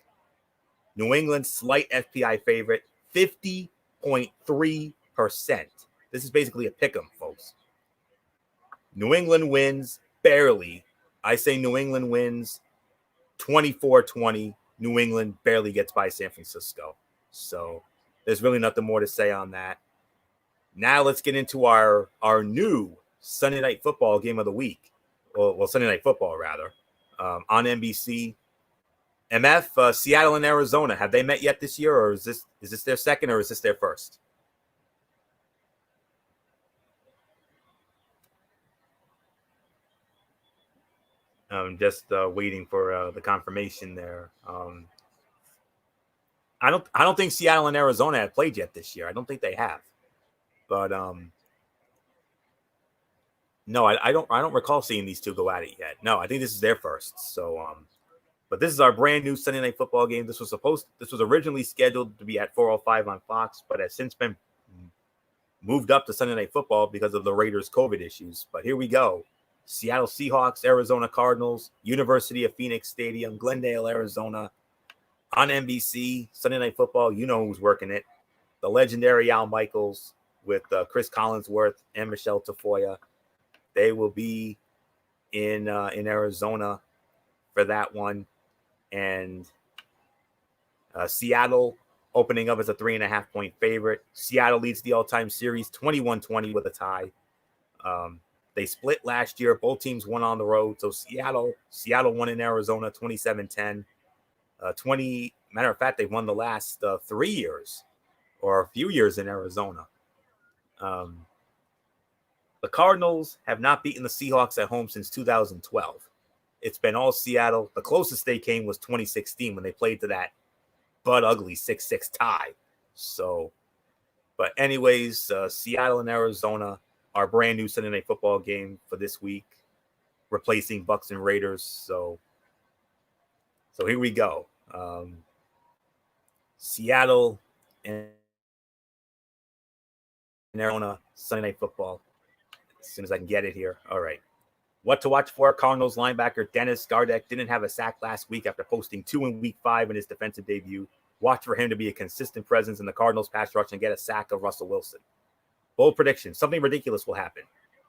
New England's slight FPI favorite, 50.3%. This is basically a pick 'em, folks. New England wins barely. I say New England wins 24-20. New England barely gets by San Francisco. So there's really nothing more to say on that. Now let's get into our new Sunday Night Football game of the week. Well, Sunday Night Football, rather, on NBC. MF, Seattle and Arizona, have they met yet this year, or is this their second, or is this their first? I'm just waiting for the confirmation there. I don't think Seattle and Arizona have played yet this year. I don't think they have. But no, I don't recall seeing these two go at it yet. No, I think this is their first. So but this is our brand new Sunday Night Football game. This was originally scheduled to be at 4:05 on Fox, but has since been moved up to Sunday Night Football because of the Raiders' COVID issues. But here we go. Seattle Seahawks, Arizona Cardinals, University of Phoenix Stadium, Glendale, Arizona, on NBC, Sunday Night Football. You know who's working it. The legendary Al Michaels with Chris Collinsworth and Michelle Tafoya. They will be in Arizona for that one. And Seattle opening up as a 3.5-point favorite. Seattle leads the all-time series 21-20 with a tie. They split last year. Both teams won on the road. So Seattle won in Arizona 27-10. Matter of fact, they won the last 3 years or a few years in Arizona. The Cardinals have not beaten the Seahawks at home since 2012. It's been all Seattle. The closest they came was 2016 when they played to that butt ugly 6-6 tie. So, but anyways, Seattle and Arizona, our brand new Sunday Night Football game for this week, replacing Bucks and Raiders. So here we go. Seattle and Arizona, Sunday Night Football. As soon as I can get it here. All right. What to watch for? Cardinals linebacker Dennis Gardeck didn't have a sack last week after posting 2 in week 5 in his defensive debut. Watch for him to be a consistent presence in the Cardinals pass rush and get a sack of Russell Wilson. Bold prediction. Something ridiculous will happen.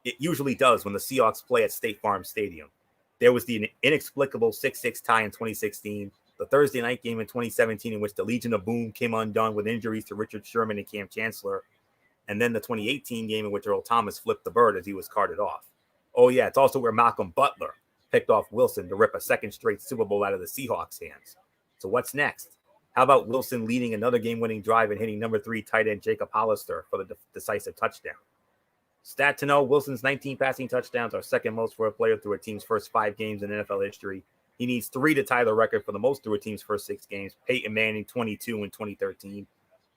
It usually does when the Seahawks play at State Farm Stadium. There was the inexplicable 6-6 tie in 2016, the Thursday night game in 2017 in which the Legion of Boom came undone with injuries to Richard Sherman and Cam Chancellor, and then the 2018 game in which Earl Thomas flipped the bird as he was carted off. Oh, yeah, it's also where Malcolm Butler picked off Wilson to rip a second straight Super Bowl out of the Seahawks' hands. So what's next? How about Wilson leading another game-winning drive and hitting number 3 tight end Jacob Hollister for the decisive touchdown? Stat to know, Wilson's 19 passing touchdowns are second most for a player through a team's first 5 games in NFL history. He needs 3 to tie the record for the most through a team's first 6 games. Peyton Manning, 22 in 2013.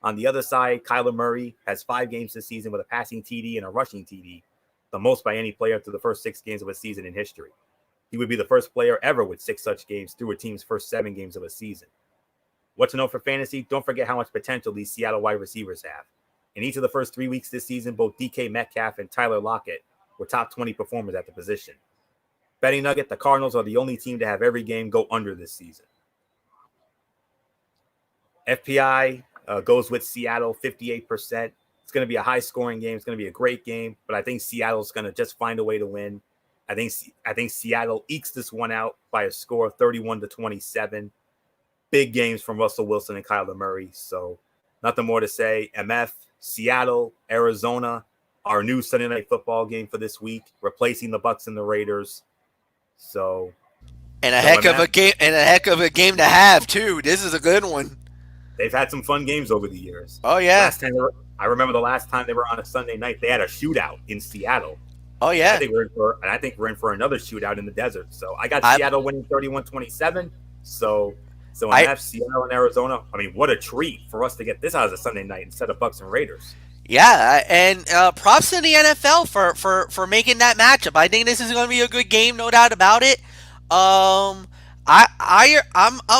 On the other side, Kyler Murray has 5 games this season with a passing TD and a rushing TD, the most by any player through the first 6 games of a season in history. He would be the first player ever with 6 such games through a team's first 7 games of a season. What to know for fantasy? Don't forget how much potential these Seattle wide receivers have. In each of the first 3 weeks this season, both DK Metcalf and Tyler Lockett were top 20 performers at the position. Betting nugget, the Cardinals are the only team to have every game go under this season. FPI goes with Seattle, 58%. It's going to be a high-scoring game. It's going to be a great game, but I think Seattle's going to just find a way to win. I think Seattle ekes this one out by a score of 31-27. Big games from Russell Wilson and Kyler Murray. So nothing more to say. MF, Seattle, Arizona, our new Sunday Night Football game for this week, replacing the Bucks and the Raiders. So, and a heck of a game to have too. This is a good one. They've had some fun games over the years. Oh yeah. I remember the last time they were on a Sunday night, they had a shootout in Seattle. Oh yeah. I think we're in for another shootout in the desert. So I got Seattle winning 31-27. So I have Seattle and Arizona. I mean, what a treat for us to get this out as a Sunday night instead of Bucks and Raiders. Yeah, and props to the NFL for making that matchup. I think this is going to be a good game, no doubt about it. I'm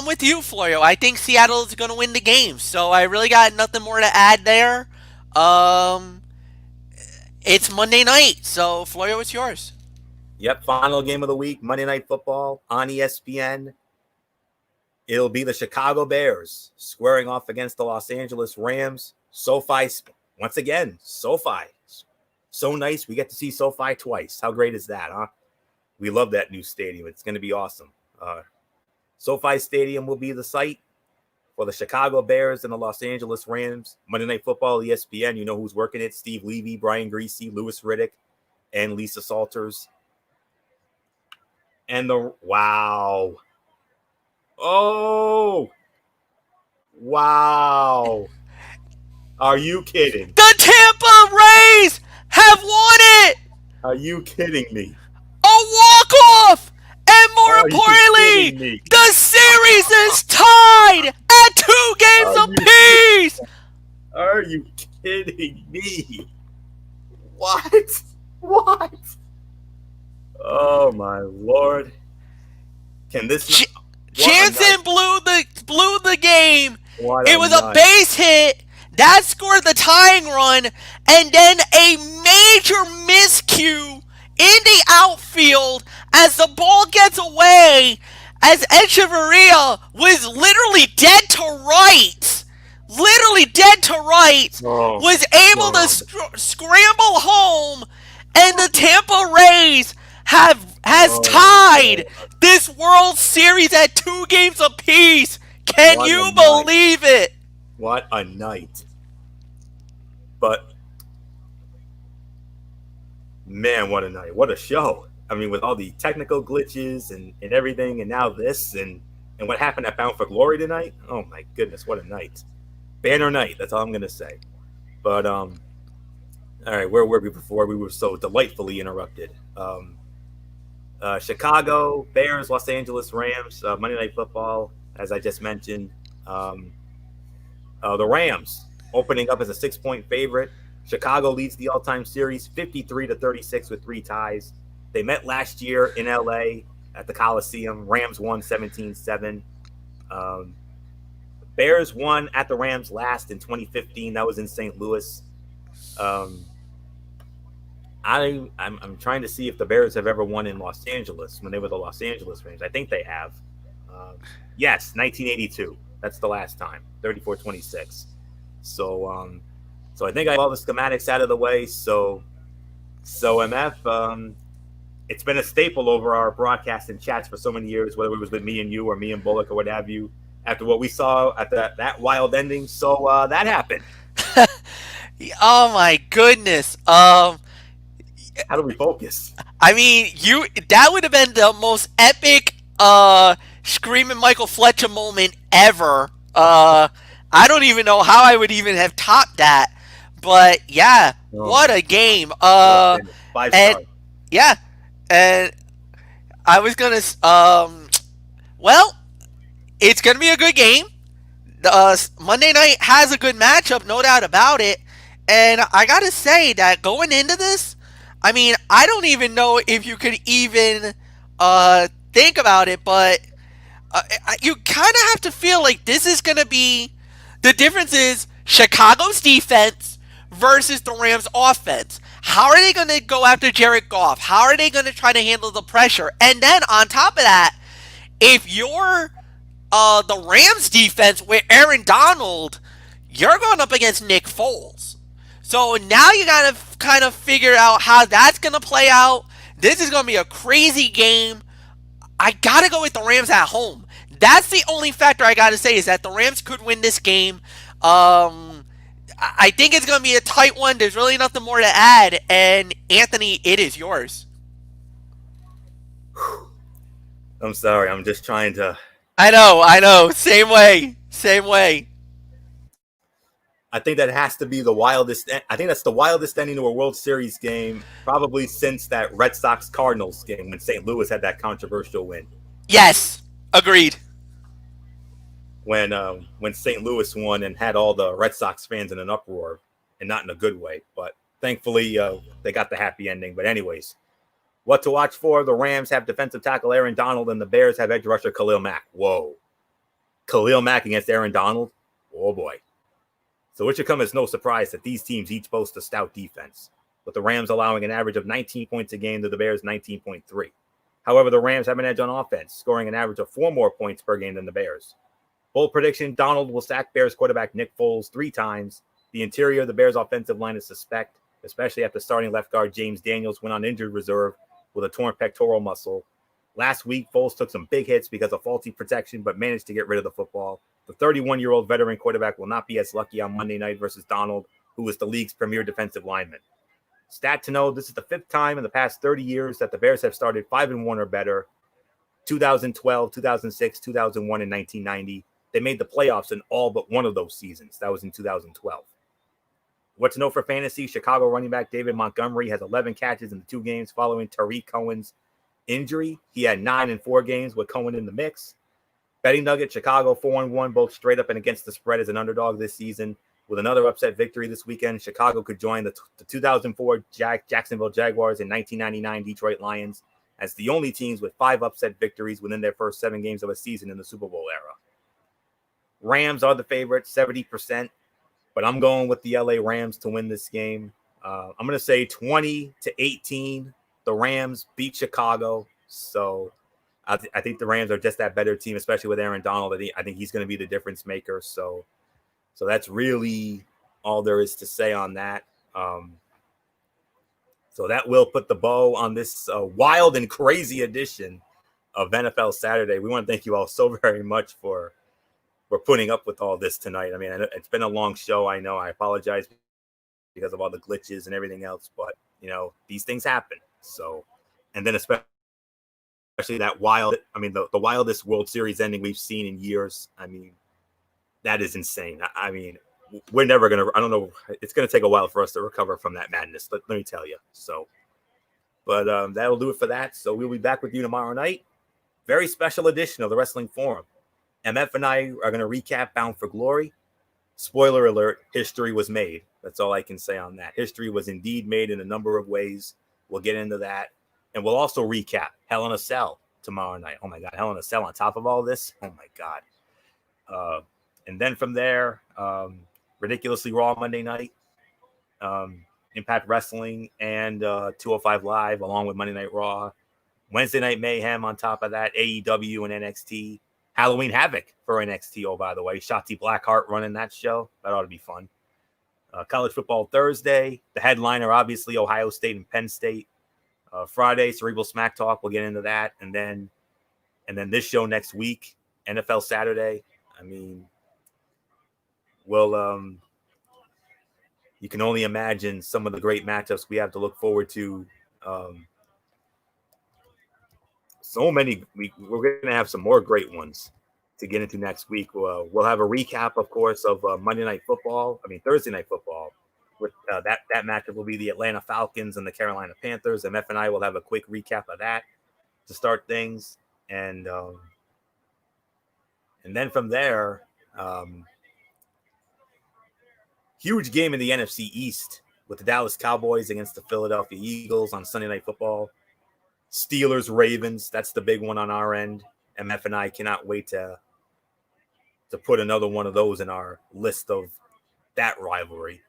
with you, Florio. I think Seattle is going to win the game, so I really got nothing more to add there. Um, it's Monday night, so Florio, it's yours. Yep, final game of the week, Monday Night Football on ESPN. It'll be the Chicago Bears squaring off against the Los Angeles Rams. SoFi, once again, SoFi. So nice. We get to see SoFi twice. How great is that, huh? We love that new stadium. It's going to be awesome. SoFi Stadium will be the site for the Chicago Bears and the Los Angeles Rams. Monday Night Football, ESPN. You know who's working it. Steve Levy, Brian Greasy, Louis Riddick, and Lisa Salters. And wow. Oh, wow. Are you kidding? The Tampa Rays have won it! Are you kidding me? A walk-off! And more Are you importantly, kidding me? the series is tied at 2 games Are you apiece! Are you kidding me? What? What? Oh, my Lord. Can this... Jansen blew the game. What It was a night. base hit that scored the tying run, and then a major miscue in the outfield as the ball gets away, as Echeverria was literally dead to rights. Oh, Was able to scramble home, and the Tampa Rays has tied this World Series at 2 games apiece. Can What you a believe it? What a night. But, man, what a night. What a show. I mean, with all the technical glitches and everything, and now this, and what happened at Bound for Glory tonight. Oh, my goodness, what a night. Banner night, that's all I'm going to say. But, all right, where were we before we were so delightfully interrupted? Chicago, Bears, Los Angeles Rams, Monday Night Football, as I just mentioned. The Rams opening up as a 6-point favorite. Chicago leads the all-time series 53-36 with 3 ties. They met last year in LA at the Coliseum. Rams won 17-7. Bears won at the Rams last in 2015. That was in St. Louis. I'm trying to see if the Bears have ever won in Los Angeles when they were the Los Angeles Rams. I think they have. Yes, 1982. That's the last time, 34-26. So I think I have all the schematics out of the way. So MF, it's been a staple over our broadcast and chats for so many years, whether it was with me and you or me and Bullock or what have you, after what we saw at that wild ending. So that happened. Oh my goodness. How do we focus? I mean, that would have been the most epic screaming Michael Fletcher moment ever. I don't even know how I would even have topped that. But yeah, what a game. 5 stars. Yeah, and I was gonna well, it's gonna be a good game. Monday night has a good matchup, no doubt about it. And I gotta say that going into this, I mean, I don't even know if you could even think about it, but you kind of have to feel like this is going to be, the difference is Chicago's defense versus the Rams' offense. How are they going to go after Jared Goff? How are they going to try to handle the pressure? And then on top of that, if you're the Rams' defense with Aaron Donald, you're going up against Nick Foles. So now you got to kind of figure out how that's going to play out. This is going to be a crazy game. I got to go with the Rams at home. That's the only factor I got to say is that the Rams could win this game. I think it's going to be a tight one. There's really nothing more to add. And Anthony, it is yours. I'm sorry. I'm just trying to. I know. Same way. I think that has to be the wildest. I think that's the wildest ending to a World Series game probably since that Red Sox-Cardinals game when St. Louis had that controversial win. Yes, agreed. When St. Louis won and had all the Red Sox fans in an uproar and not in a good way. But thankfully, they got the happy ending. But anyways, what to watch for? The Rams have defensive tackle Aaron Donald, and the Bears have edge rusher Khalil Mack. Whoa. Khalil Mack against Aaron Donald? Oh, boy. So it should come as no surprise that these teams each boast a stout defense, with the Rams allowing an average of 19 points a game to the Bears' 19.3. However, the Rams have an edge on offense, scoring an average of 4 more points per game than the Bears. Bold prediction, Donald will sack Bears quarterback Nick Foles 3 times. The interior of the Bears' offensive line is suspect, especially after starting left guard James Daniels went on injured reserve with a torn pectoral muscle. Last week, Foles took some big hits because of faulty protection, but managed to get rid of the football. The 31-year-old veteran quarterback will not be as lucky on Monday night versus Donald, who is the league's premier defensive lineman. Stat to know, this is the 5th time in the past 30 years that the Bears have started 5-1 or better. 2012, 2006, 2001, and 1990. They made the playoffs in all but one of those seasons. That was in 2012. What to know for fantasy? Chicago running back David Montgomery has 11 catches in the 2 games following Tariq Cohen's injury. He had 9 in 4 games with Cohen in the mix. Betting nugget, Chicago 4-1, both straight up and against the spread as an underdog this season. With another upset victory this weekend, Chicago could join the 2004 Jacksonville Jaguars and 1999 Detroit Lions as the only teams with 5 upset victories within their first 7 games of a season in the Super Bowl era. Rams are the favorites, 70%, but I'm going with the LA Rams to win this game. I'm going to say 20-18. The Rams beat Chicago, so I think the Rams are just that better team, especially with Aaron Donald. I think he's going to be the difference maker. So that's really all there is to say on that. So that will put the bow on this wild and crazy edition of NFL Saturday. We want to thank you all so very much for putting up with all this tonight. I mean, it's been a long show. I know. I apologize because of all the glitches and everything else, but these things happen. So, and then especially that wild, the wildest World Series ending we've seen in years. I mean, that is insane. I mean, we're never going to, I don't know. It's going to take a while for us to recover from that madness. Let me tell you. So, but that'll do it for that. So we'll be back with you tomorrow night. Very special edition of the Wrestling Forum. MF and I are going to recap Bound for Glory. Spoiler alert, history was made. That's all I can say on that. History was indeed made in a number of ways. We'll get into that. And we'll also recap Hell in a Cell tomorrow night. Oh, my God. Hell in a Cell on top of all this? Oh, my God. And then from there, Ridiculously Raw Monday night, Impact Wrestling, and 205 Live, along with Monday Night Raw. Wednesday Night Mayhem on top of that, AEW and NXT. Halloween Havoc for NXT, oh, by the way. Shotzi Blackheart running that show. That ought to be fun. College football Thursday. The headliner, obviously, Ohio State and Penn State. Friday, Cerebral Smack Talk. We'll get into that. And then this show next week, NFL Saturday. I mean, well, you can only imagine some of the great matchups we have to look forward to. So many. We're going to have some more great ones to get into next week. We'll have a recap, of course, of Thursday Night Football. With that matchup will be the Atlanta Falcons and the Carolina Panthers. MF and I will have a quick recap of that to start things, and then from there, huge game in the NFC East with the Dallas Cowboys against the Philadelphia Eagles on Sunday Night Football. Steelers Ravens, that's the big one on our end. MF and I cannot wait to put another one of those in our list of that rivalry.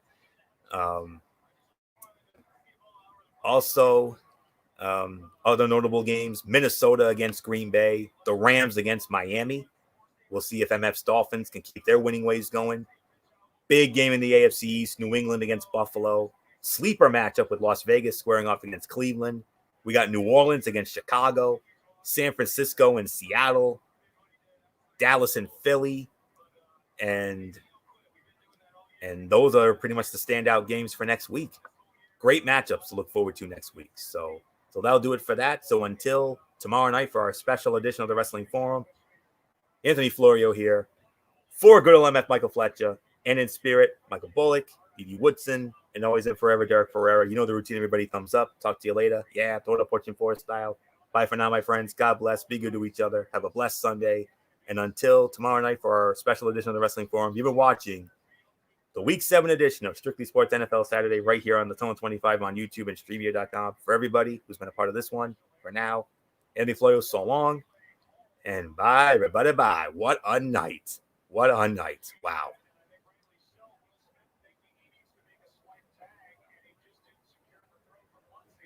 Also, other notable games, Minnesota against Green Bay, the Rams against Miami. We'll see if MF's Dolphins can keep their winning ways going. Big game in the AFC East, New England against Buffalo. Sleeper matchup with Las Vegas squaring off against Cleveland. We got New Orleans against Chicago, San Francisco and Seattle, Dallas and Philly, and those are pretty much the standout games for next week. Great matchups to look forward to next week. So that'll do it for that. So until tomorrow night for our special edition of the Wrestling Forum, Anthony Florio here for good old MF Michael Fletcher, and in spirit, Michael Bullock, D.D. Woodson, and always and forever, Derek Ferreira. You know the routine, everybody. Thumbs up. Talk to you later. Yeah, throw it up, Fortune Forest style. Bye for now, my friends. God bless. Be good to each other. Have a blessed Sunday. And until tomorrow night for our special edition of the Wrestling Forum, you've been watching the Week 7 edition of Strictly Sports NFL Saturday right here on the Tone 25 on YouTube and StreamYard.com. For everybody who's been a part of this one, for now, Andy Floyo, so long. And bye, everybody, bye. What a night. What a night. Wow.